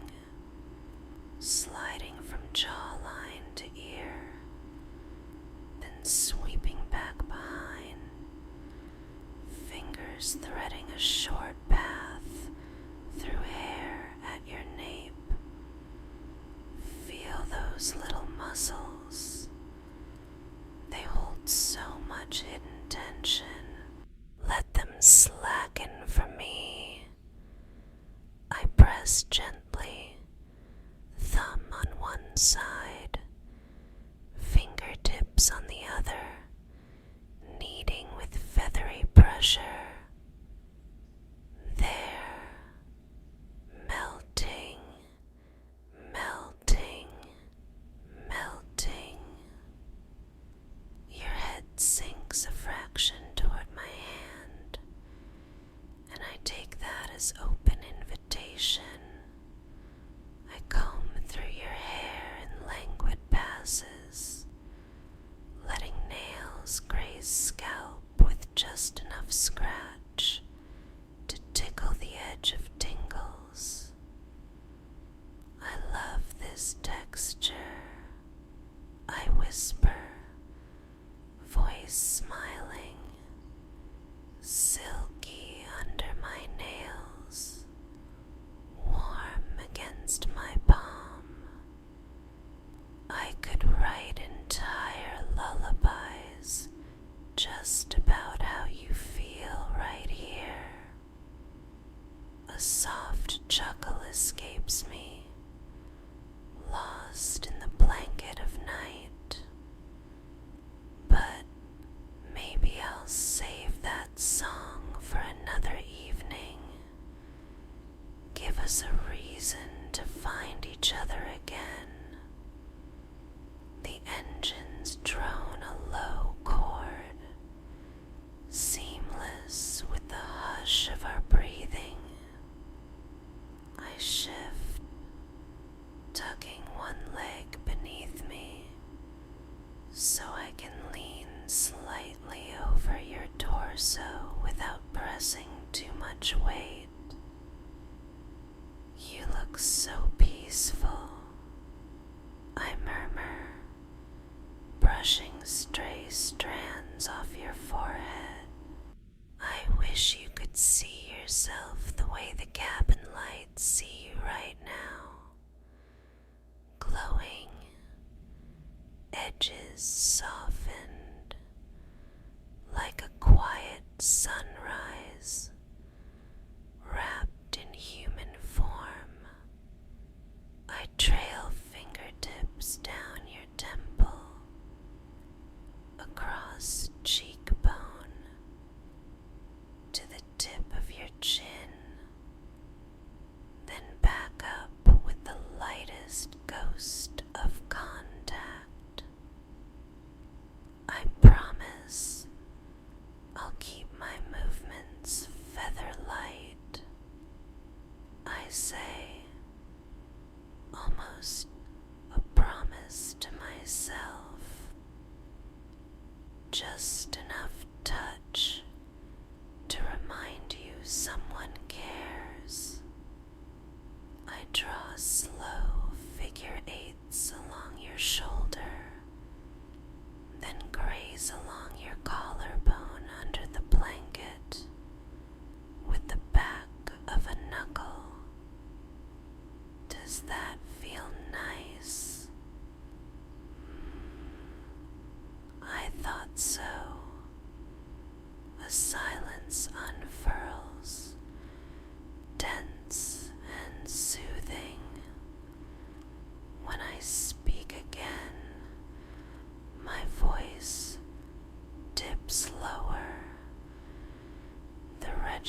Speaker 1: sliding from jawline to ear, then sweeping back behind, fingers threading a short path through hair at your nape. Feel those little muscles. They hold so much hidden tension. Let them slacken for me. I press gently, thumb on one side, fingertips on the other, kneading with feathery pressure. There, melting, melting, melting. Your head sinks a fraction toward my hand, and I take that as open invitation. I comb through your hair in languid passes, letting nails graze scalp with just enough scratch to tickle the edge of tingles. I love this texture, I whisper, voice smiling, silky under my nails, warm against my palm. I could write entire lullabies just about how you feel right here. A soft chuckle escapes me, lost in the blanket of night. But maybe I'll save that song for another evening. Give us a reason to find each other again. The engines drone a low chord, seamless with the hush of our breathing. I shift, tucking one leg beneath me so I can lean slightly over your torso without pressing too much weight. You look so peaceful, I murmur, brushing stray strands off your forehead. I wish you could see yourself the way the cabin lights see you right now. Glowing, edges softened, like a quiet sunrise, wrapped in human form. I trail fingertips down your temple, across cheekbone, to the tip of your chin, then back up with the lightest ghost of contact. I promise I'll keep my movements feather light. I say, almost a promise to myself. Just enough touch to remind you someone cares. I draw slow figure eights along your shoulder, then graze along your collarbone under the blanket, with the back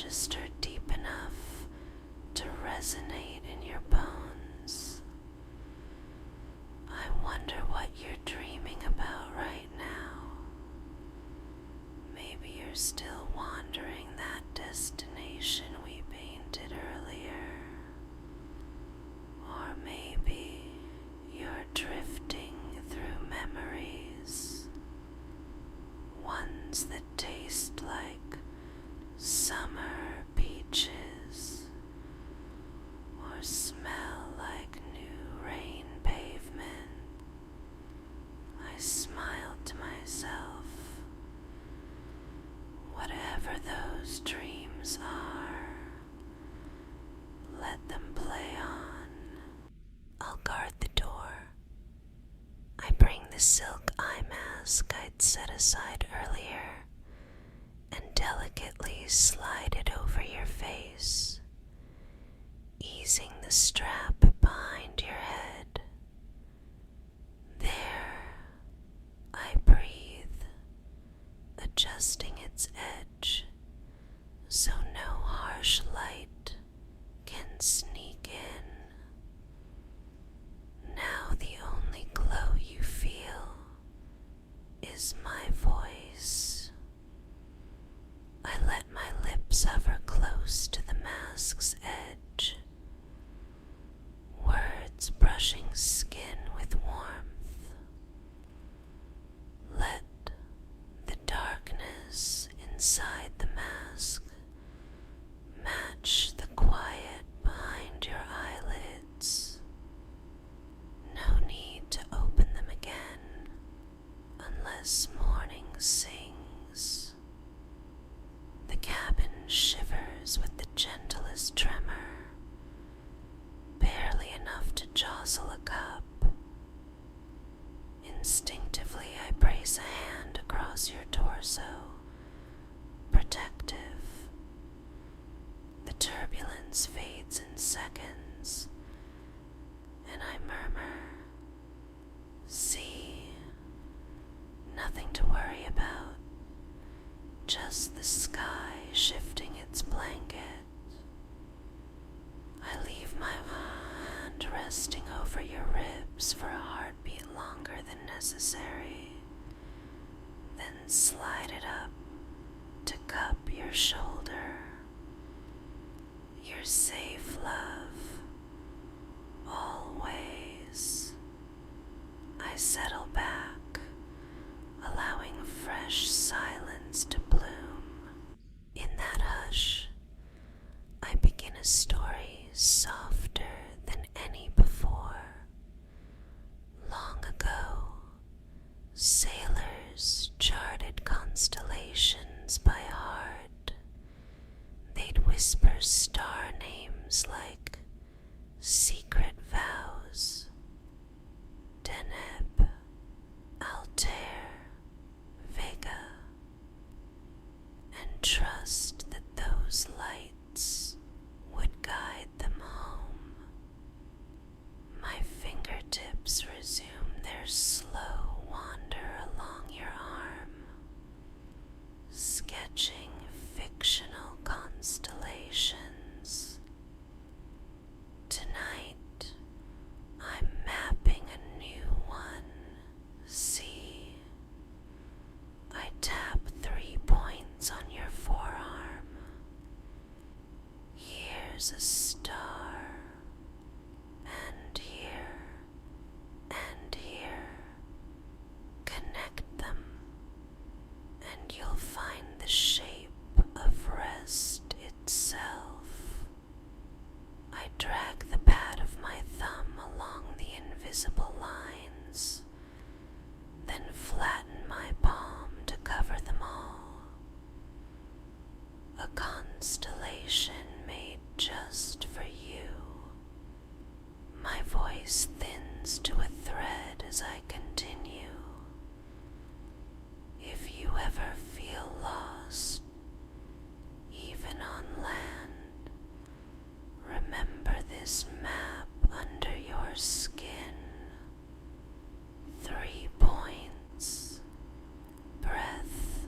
Speaker 1: register deep enough to resonate in your bones. I wonder what you're dreaming about right now. Maybe you're still wandering that destination we painted earlier. Or maybe you're drifting through memories, ones that taste like summer beaches or smell like new rain pavement. I smiled to myself. Whatever those dreams are, let them play on. I'll guard the door. I bring the silk eye mask I'd set aside earlier and delicately slide it over your face, easing the strap behind your head. There, I breathe, adjusting its edge so no harsh light can sneak in. Now the only glow you feel is my voice. I let my lips hover close to the mask's edge, words brushing skin with warmth. Let the darkness inside the mask match the quiet behind your eyelids. No need to open them again unless morning sings. The cabin shivers with the gentlest tremor, barely enough to jostle a cup. Instinctively, I brace a hand across your torso, protective. The turbulence fades in seconds, and I murmur, "See, nothing to worry about, just the sky shifting its blanket." I leave my hand resting over your ribs for a heartbeat longer than necessary, then slide it up to cup your shoulder. You're safe, love, always. I settle back, allowing fresh silence to bloom. In that hush, I begin a story softer than any before. Long ago, sailors charted constellations by heart. They'd whisper star names like secret vows. Deneb, Altair, Vega, and trust that those lights would guide them home. My fingertips resume their slow wander along your arm, sketching fictional constellations. Tonight, I'm mapping a new one. See, I tap 3 points on your forearm. Here's a star, and here, and here. Connect them, and you'll find the shape of rest itself. I drag the pad of my thumb along the invisible lines, then flatten my palm to cover them all. A constellation made just for you. My voice thins to a thread as I continue. If you ever feel lost, even on land, remember this map under your skin. 3 points: breath,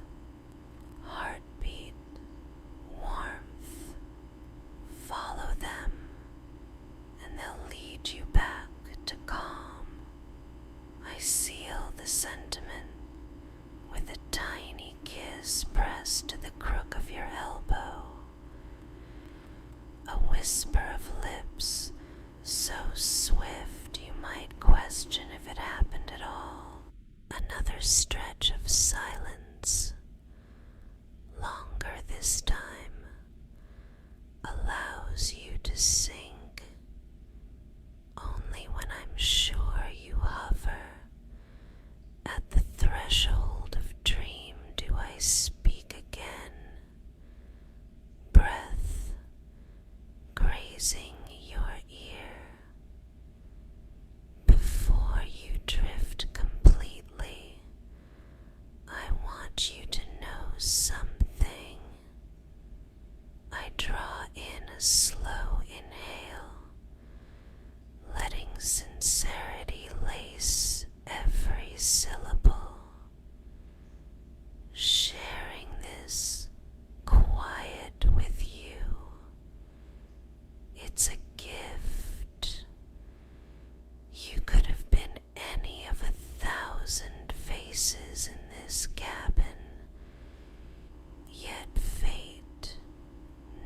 Speaker 1: heartbeat, warmth, whisper of lips so swift you might question if it happened at all. Another stretch of silence, longer this time, allows you to sink. Only when I'm sure you hover at the threshold of dream do I speak again, breath grazing your ear. Before you drift completely, I want you to know something. I draw in a slow inhale, letting sincerity lace every syllable, sharing this quiet with you. It's a gift. You could have been any of 1,000 faces in this cabin, yet fate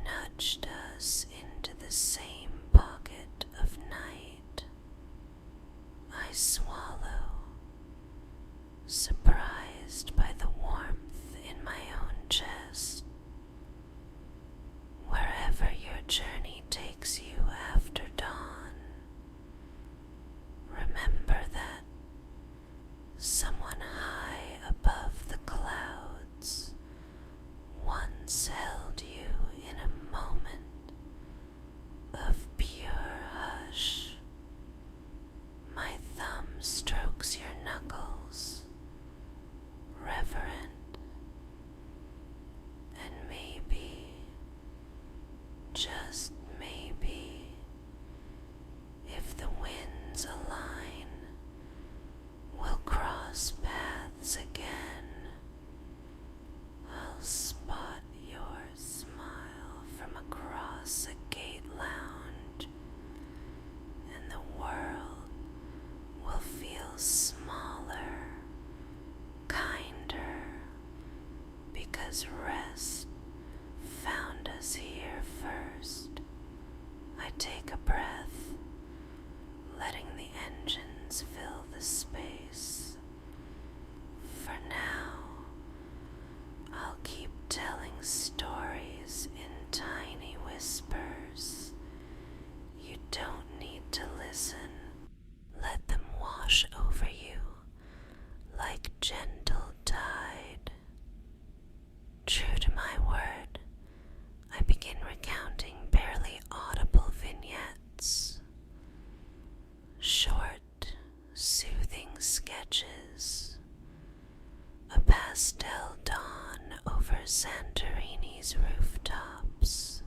Speaker 1: nudged us into the same pocket of night. I swallow, surprised by the warmth in my own chest. Wherever your journey takes you after dawn, remember that someone high above the clouds once held you in a moment of pure hush. My thumb strokes your knuckles, reverent, and maybe, just maybe, if the winds align, we'll cross paths again. I'll spot your smile from across a gate lounge, and the world will feel smaller, kinder, because rest found us here first. I take a breath, letting the engines fill the space. For now, I'll keep telling stories in tiny whispers. You don't need to listen. Let them wash over you like gentle tide. True to my word, I begin recounting barely audible vignettes. Short, soothing sketches. A pastel dawn over Santorini's rooftops.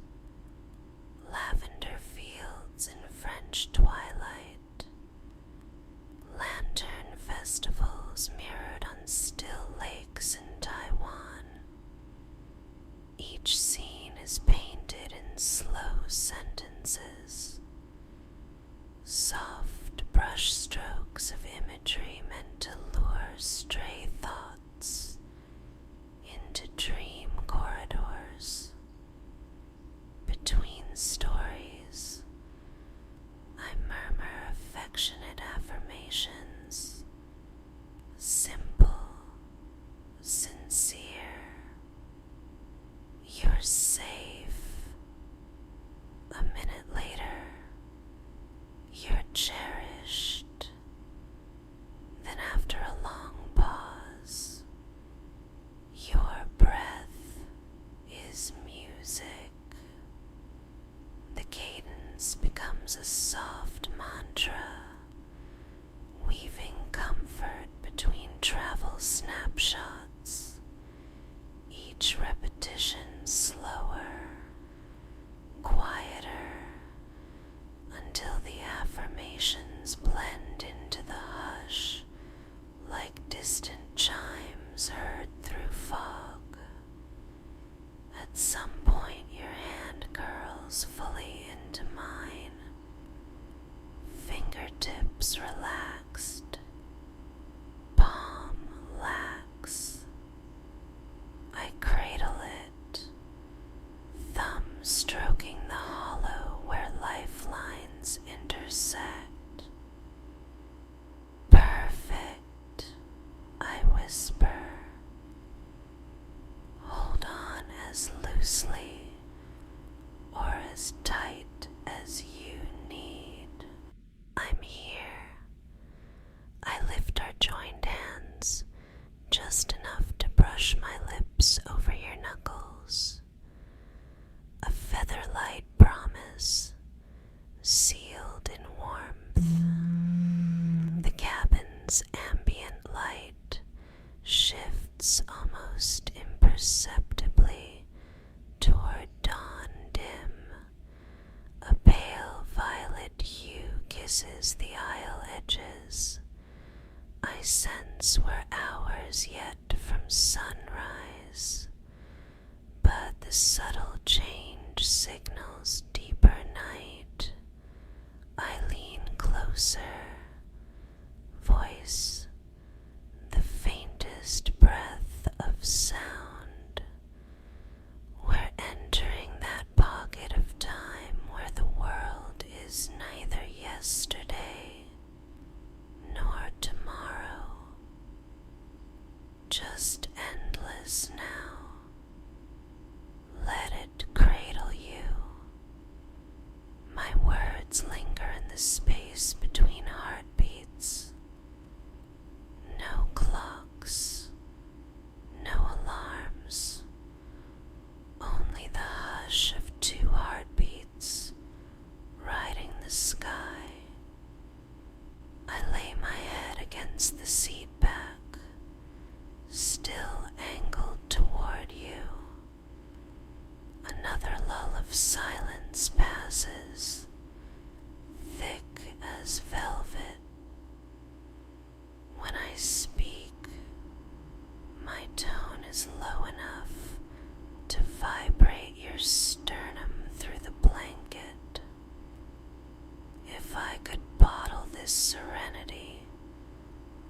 Speaker 1: Lavender fields in French twilight. Lantern festivals mirrored on still lakes in Taiwan. Each scene is painted in slow sentences, soft brush strokes of imagery meant to lure stray thoughts into dream corridors. Between stories, I murmur affectionate affirmations, simple, sincere. You're safe. A minute later, you're cherished. Then after a long pause, your breath is music. The cadence becomes a soft mantra, weaving comfort between travel snapshots, each repetition slower, quieter, until the affirmations blend into the hush like distant chimes heard through fog. At some point your hand curls fully into mine, fingertips relaxed, palm lax. I cradle it, thumb stroking the hollow light promise, sealed in warmth. The cabin's ambient light shifts almost imperceptibly toward dawn dim. A pale violet hue kisses the aisle edges. I sense we're hours yet from sunrise, but the subtle change signals deeper night. I lean closer, voice the faintest breath of sound. We're entering that pocket of time where the world is neither yesterday nor tomorrow, just endless now. Let it cradle you. My words linger in the space between heartbeats. No clocks, no alarms, only the hush of two heartbeats riding the sky. I lay my head against the seat back, still angled toward you. Another lull of silence passes, thick as velvet. When I speak, my tone is low enough to vibrate your sternum through the blanket. If I could bottle this serenity,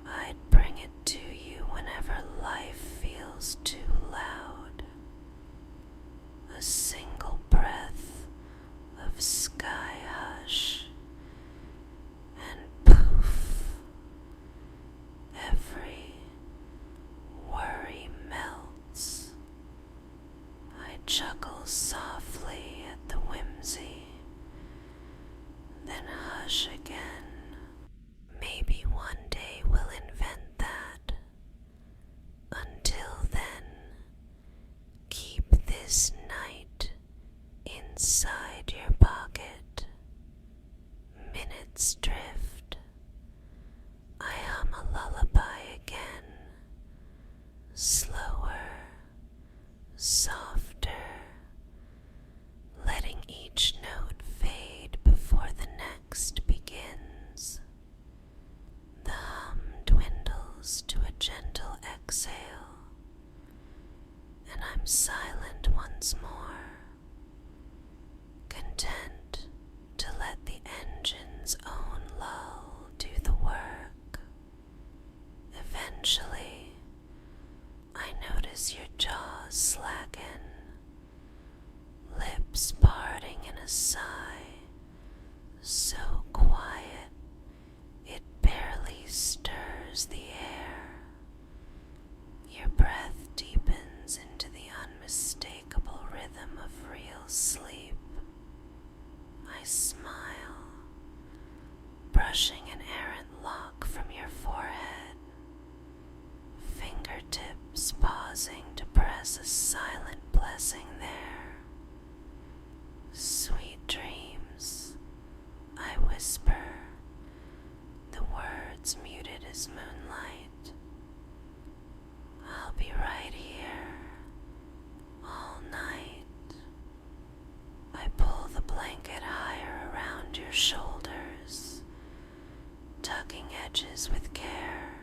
Speaker 1: I'd bring it to you whenever life feels too loud. A single breath of sky hush, and poof, every worry melts. I chuckle softly at the whimsy, then hush again. Maybe one day we'll invent that. Until then, keep this night inside your pocket. Minutes drift. I hum a lullaby again, slower, softer, letting each note fade before the next begins. The hum dwindles to a gentle exhale, and I'm silent once more, content to let the engine's own lull do the work. Eventually, I notice your jaws slacken, lips parting in a sigh, so quiet it barely stirs the air. Your breath deepens into the unmistakable rhythm of real sleep. I smile, brushing an errant lock from your forehead, fingertips pausing to press a silent blessing there. Sweet dreams, I whisper, the words muted as moonlight. I'll be right here all night. I pull the blanket higher around your shoulders, tucking edges with care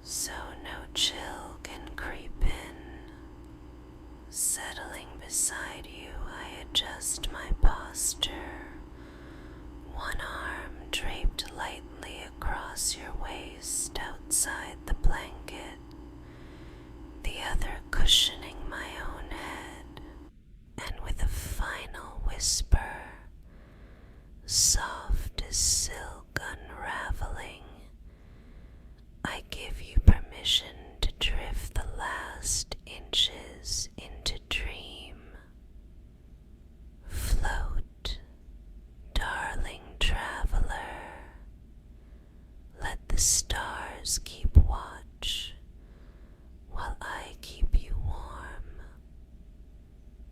Speaker 1: so no chill can creep in. Settling beside you, I adjust my posture, one arm draped lightly across your waist outside the blanket, the other cushioning my own head, and with a final whisper, soft as silk unraveling, I give you permission to drift the last inches into dream. Float, darling traveler. Let the stars keep watch while I keep you warm.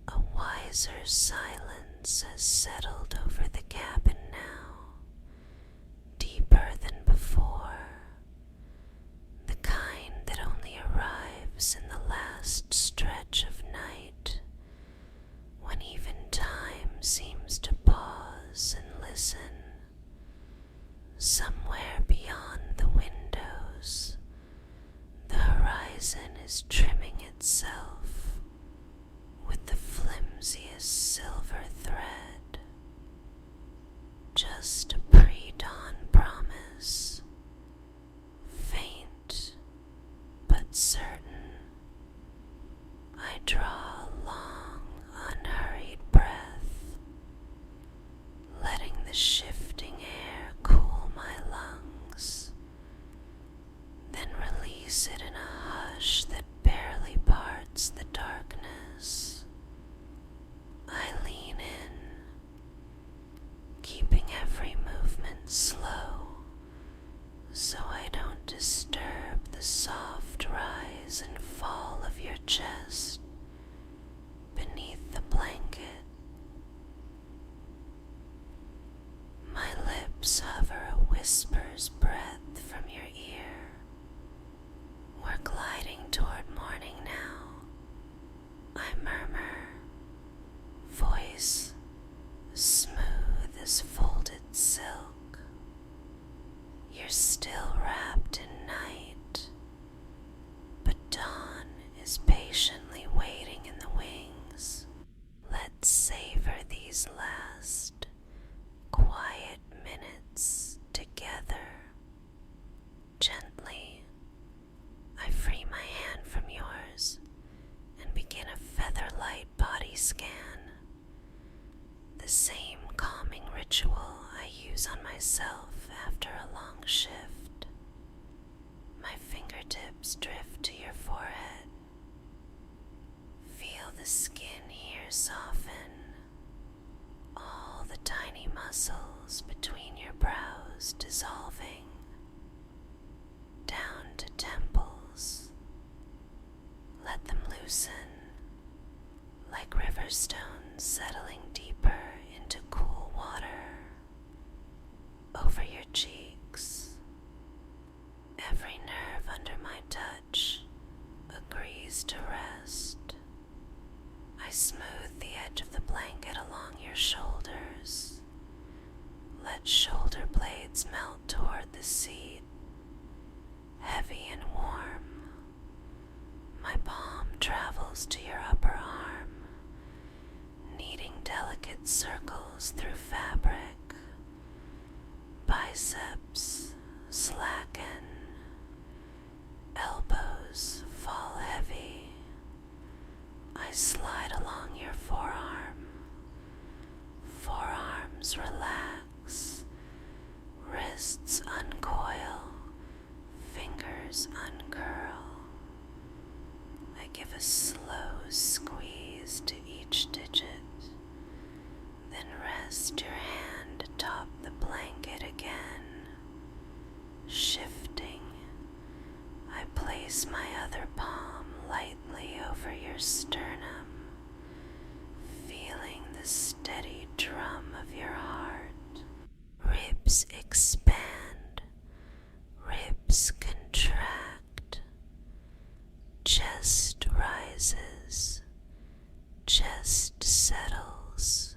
Speaker 1: A wise wiser silence has settled over the cabin now, deeper than before, the kind that only arrives in the last stretch of night, when even time seems to pause and listen. Somewhere beyond the windows, the horizon is trimming itself with the flimsiest silver thread, just a pre-dawn promise, faint but certain. I draw a long, unhurried breath, letting the shifting air cool my lungs, then release it in a hush that barely parts the darkness. I lean in, keeping every movement slow, so I don't disturb the soft rise and fall of your chest beneath the blanket. My lips hover a whisper's breadth from your ear. We're gliding toward morning now. I murmur, voice smooth as folded silk. You're still wrapped in night, but dawn is patiently waiting in the wings. Let's savor these last quiet minutes together. Gently, I free my hand from yours and begin a feather-light body scan, the same calming ritual I use on myself after a long shift. My fingertips drift to your forehead. Feel the skin here soften, all the tiny muscles between your brows dissolving, down to temples. Let them loosen, like river stones settling deeper into cool water. Over your cheeks, every nerve under my touch agrees to rest. I smooth the edge of the blanket along your shoulders. Let shoulder blades melt toward the seat, heavy and warm. My palm travels to your upper arm, kneading delicate circles through fabric. Biceps slacken, elbows fall heavy. I slide along your forearm. Forearms relax, wrists uncoil, fingers uncurl. I give a slow squeeze to each digit, then rest your hand atop the blanket again. Shifting, I place my other palm lightly over your sternum, feeling the steady drum of your heart. Ribs expand, ribs contract, chest rises, chest settles.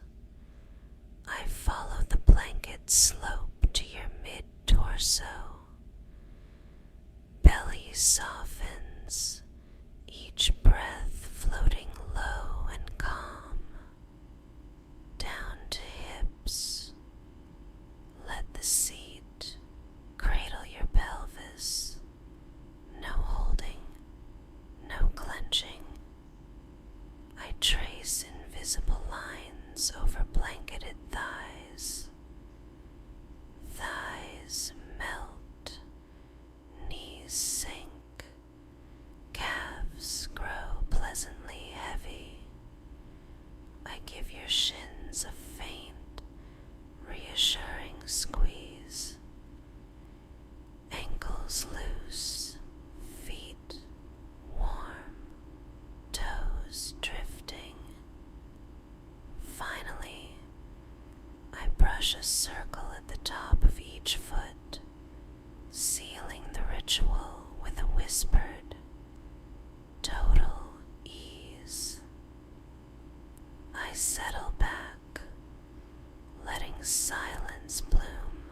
Speaker 1: I follow the blanket slope to your mid-torso. Belly softens, each breath floating low and calm. Down to hips. Let the seat cradle your pelvis. No holding, no clenching. I trace invisible lines over blanketed thighs. Thighs melt, knees sink, calves grow pleasantly heavy. I give your shins a faint, reassuring squeeze. Ankles loose, feet warm, toes drifting. brush a circle at the top of each foot, sealing the ritual with a whispered, total ease. I settle back, letting silence bloom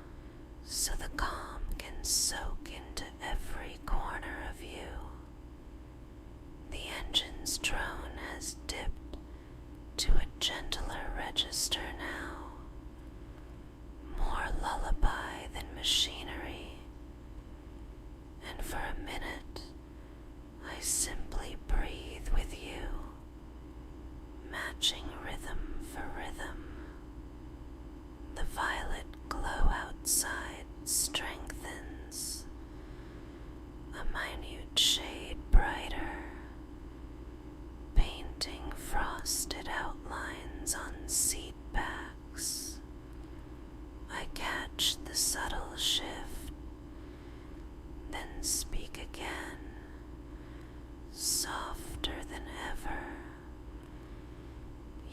Speaker 1: so the calm can soak into every corner of you. The engine's drone has dipped to a gentler register now, more lullaby than machinery, and for a minute I simply breathe with you, matching rhythm for rhythm. The violet glow outside strengthens, a minute shade brighter, painting frosted outlines on seat backs. I catch the subtle shift, then speak again, softer than ever.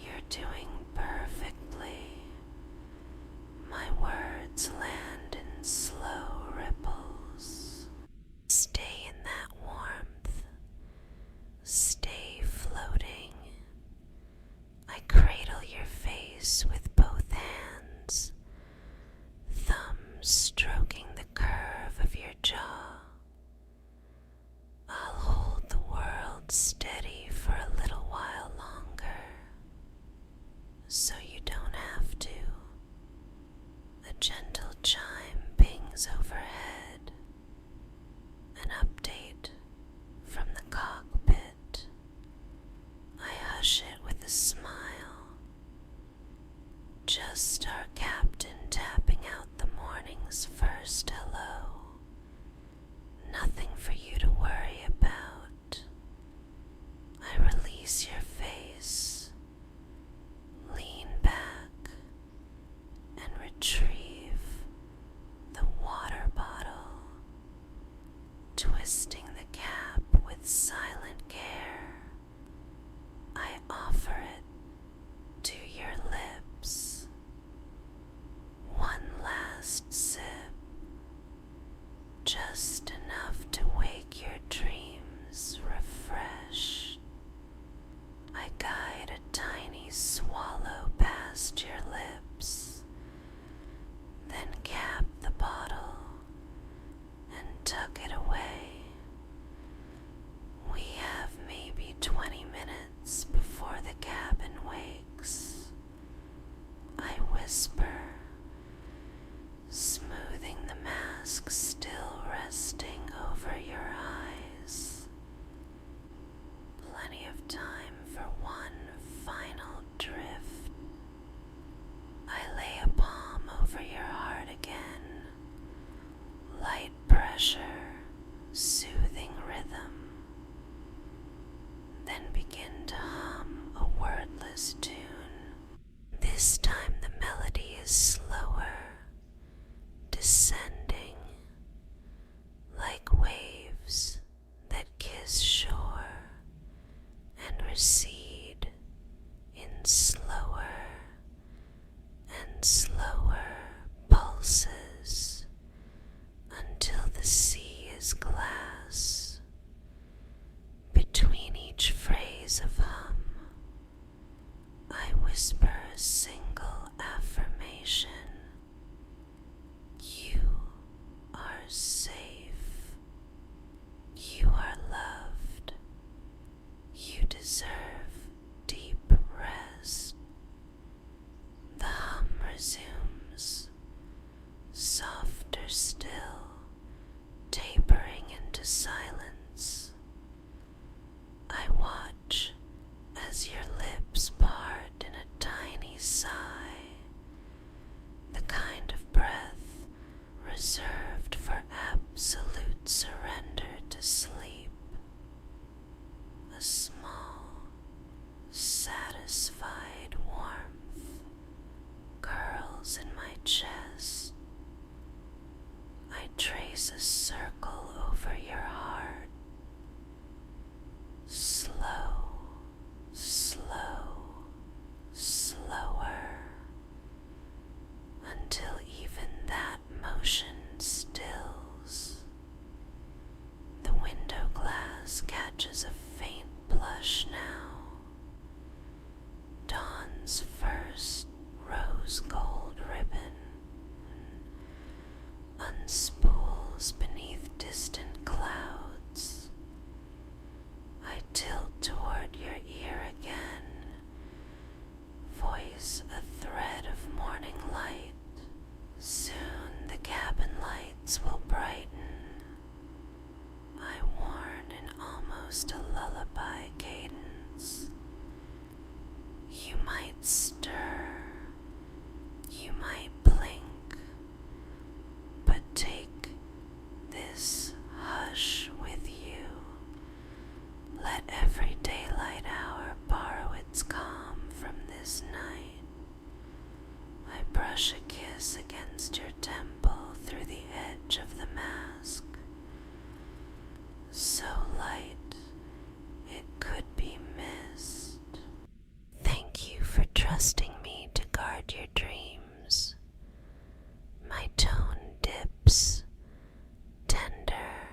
Speaker 1: You're doing perfectly. My words land in slow ripples. Stay in that warmth. Stay floating. I cradle your face with both hands, thumb stroking the curve of your jaw. I'll hold the world steady for a little while longer, so you don't have to. A gentle chime pings overhead, an update from the cockpit. I hush it with a smile. Just our captain tapping out the morning's first hello. Nothing for you to worry about. I release your face, lean back, and retrieve the water bottle, twisting the cap with silent care. I offer it to your lips. One last sip, just enough to wake your dreams refreshed. I guide a tiny swallow past your lips, then cap the bottle and tuck it away. We have maybe 20 minutes before the cabin wakes. I whisper, smoothing the mask still resting over your eyes. Plenty of time for one final drift. I lay a palm over your heart again, light pressure, soothing rhythm, then begin to hum a wordless tune. This time the melody is slower, descending, like waves that kiss shore and recede in slower and slower pulses until the sea is glass. Between each phrase of hum, I whisper a single affirmation. You are safe. You are loved. You deserve deep rest. The hum resumes, softer still, tapering into silence. I watch as your lips part in a tiny sigh, the kind of breath reserved for absolute surrender to sleep. A small, satisfied warmth curls brush a kiss against your temple through the edge of the mask, so light it could be missed. Thank you for trusting me to guard your dreams. My tone dips, tender.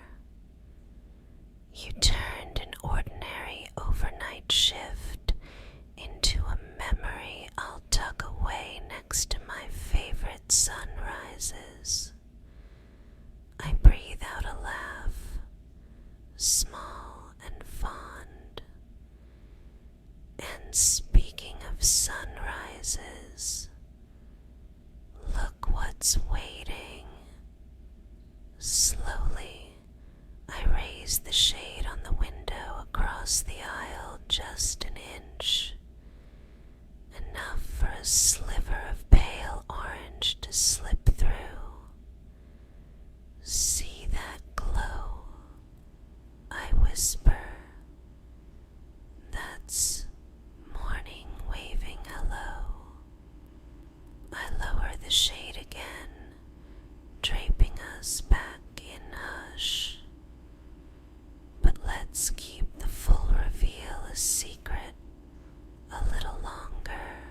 Speaker 1: You turned an ordinary overnight shift into a memory I'll tuck away next to my favorite sunrises. I breathe out a laugh, small and fond. And speaking of sunrises, look what's waiting. Slowly, I raise the shade on the window across the aisle just an inch, enough for a sliver of pale orange to slip through. See that glow? I whisper. That's morning waving hello. I lower the shade again, draping us back in hush. But let's keep the full reveal a secret a little longer.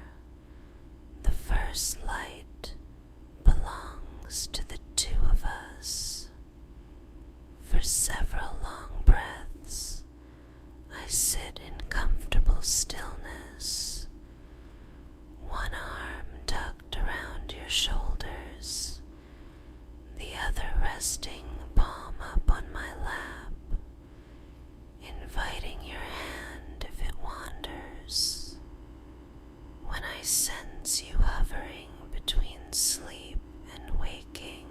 Speaker 1: The first light belongs to the two of us. For several long breaths, I sit in comfortable stillness, one arm tucked around your shoulders, the other resting palm up on my lap, inviting your hand if it wanders. When I sense you hovering between sleep and waking,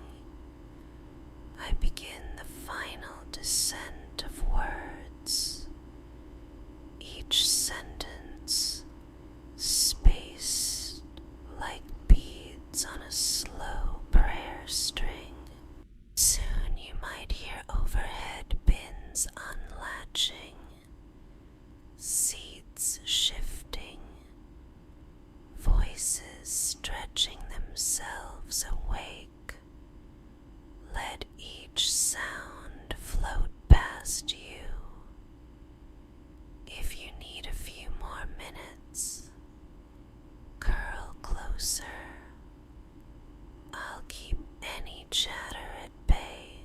Speaker 1: I begin the final descent of words, each sentence spaced like beads on a slow prayer string. Soon you might hear overhead bins unlatching, seats shifting, voices stretching themselves awake. Let each sound float past you. If you need a few more minutes, curl closer. I'll keep any chatter at bay.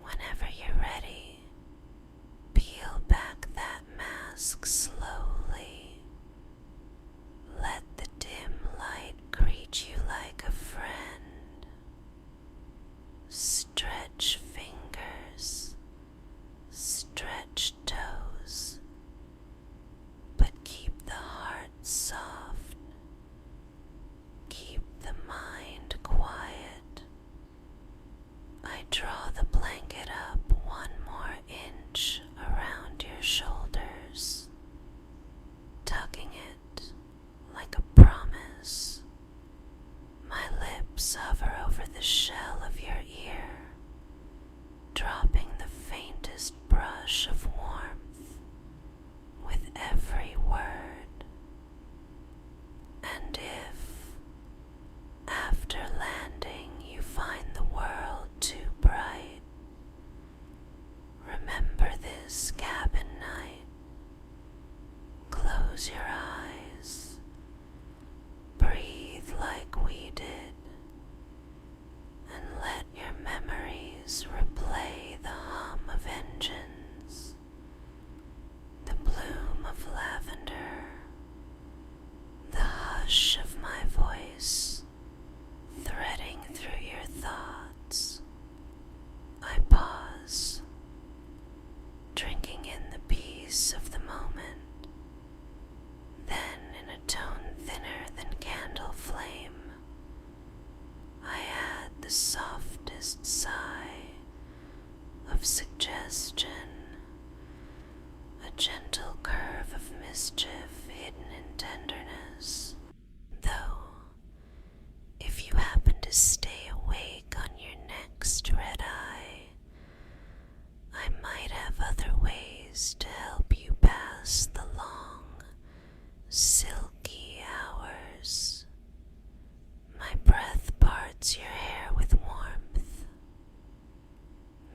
Speaker 1: Whenever you're ready, peel back that mask slowly. Let the dim light greet you like a friend. Stretch fingers, stretch toes, but keep the heart soft. Keep the mind quiet. I draw the blanket up one more inch around your shoulders, tucking it like a promise. My lips hover over the shell of your ear, dropping the faintest brush of warmth with every word. And if, after landing, you find the world too bright, remember this cabin night. Close your eyes, breathe like we did, and let your memories replay the hum of engines coats your hair with warmth.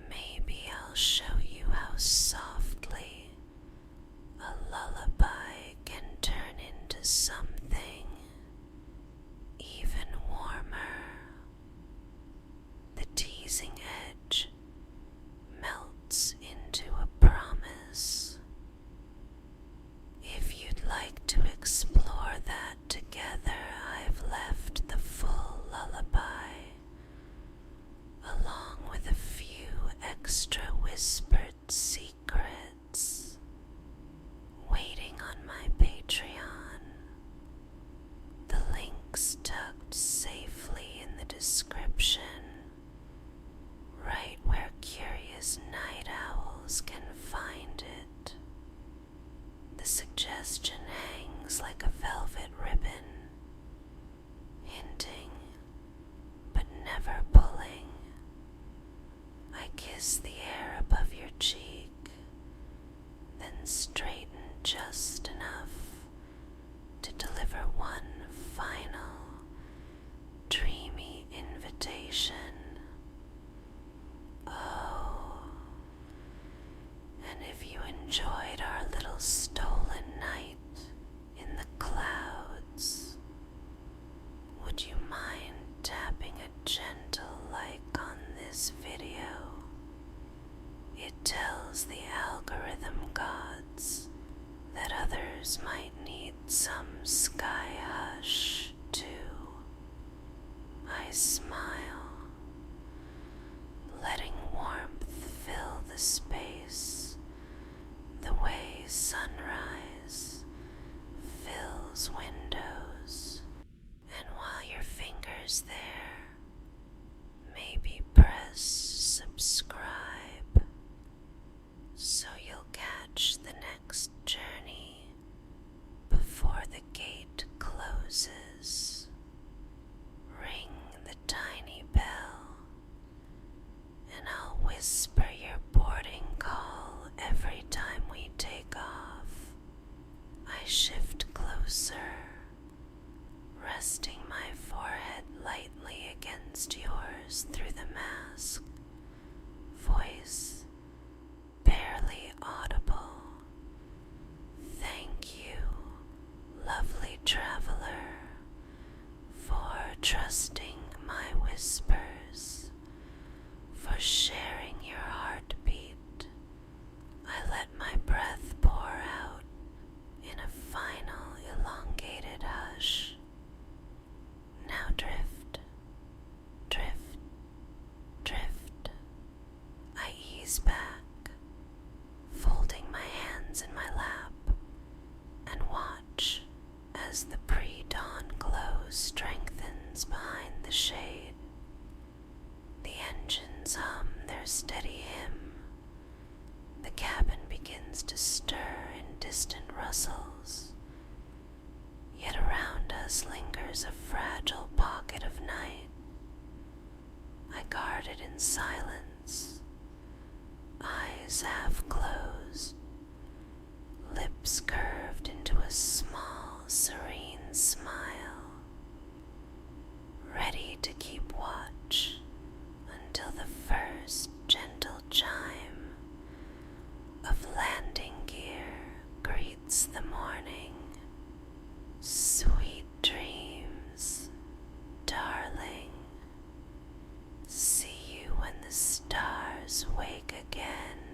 Speaker 1: Maybe I'll show you how softly a lullaby can turn into something even warmer. The teasing edge melts into a promise. If you'd like to explore that together, I've left the full lullaby, along with a few extra whispered secrets, waiting on my Patreon. The link's tucked safely in the description, right where curious night owls can find it. The suggestion hangs like a velvet ribbon, hinting but never pulling. I kiss the air above your cheek, then straighten just enough to deliver one final, dreamy invitation. Oh, and if you enjoyed our little stolen night in the clouds, would you mind tapping a gentle like on this video? It tells the algorithm gods that others might need some sky hush too. I smile, letting warmth fill the space the way sunrise fills windows. And while your finger's there, maybe press subscribe so you'll catch the next journey before the gate closes. Ring the tiny bell, and I'll whisper your boarding call every time we take off. I shift closer, resting my forehead lightly against yours through the mask. Voice barely audible. Thank you, lovely traveler, for trusting my whispers, for sharing your heartbeat. I let my breath pour out in a final elongated hush. Now drift, drift, drift. I ease back, folding my hands in my lap, and watch as the pre-dawn glow strengthens behind the shade. The engines hum their steady hymn. The cabin begins to stir in distant rustles. Yet around us lingers a fragile pocket of night. I guard it in silence, eyes half closed, lips curved into a small, serene smile, ready to keep watch until the first gentle chime of landing gear greets the morning. Sweet dreams, darling. See you when the stars wake again.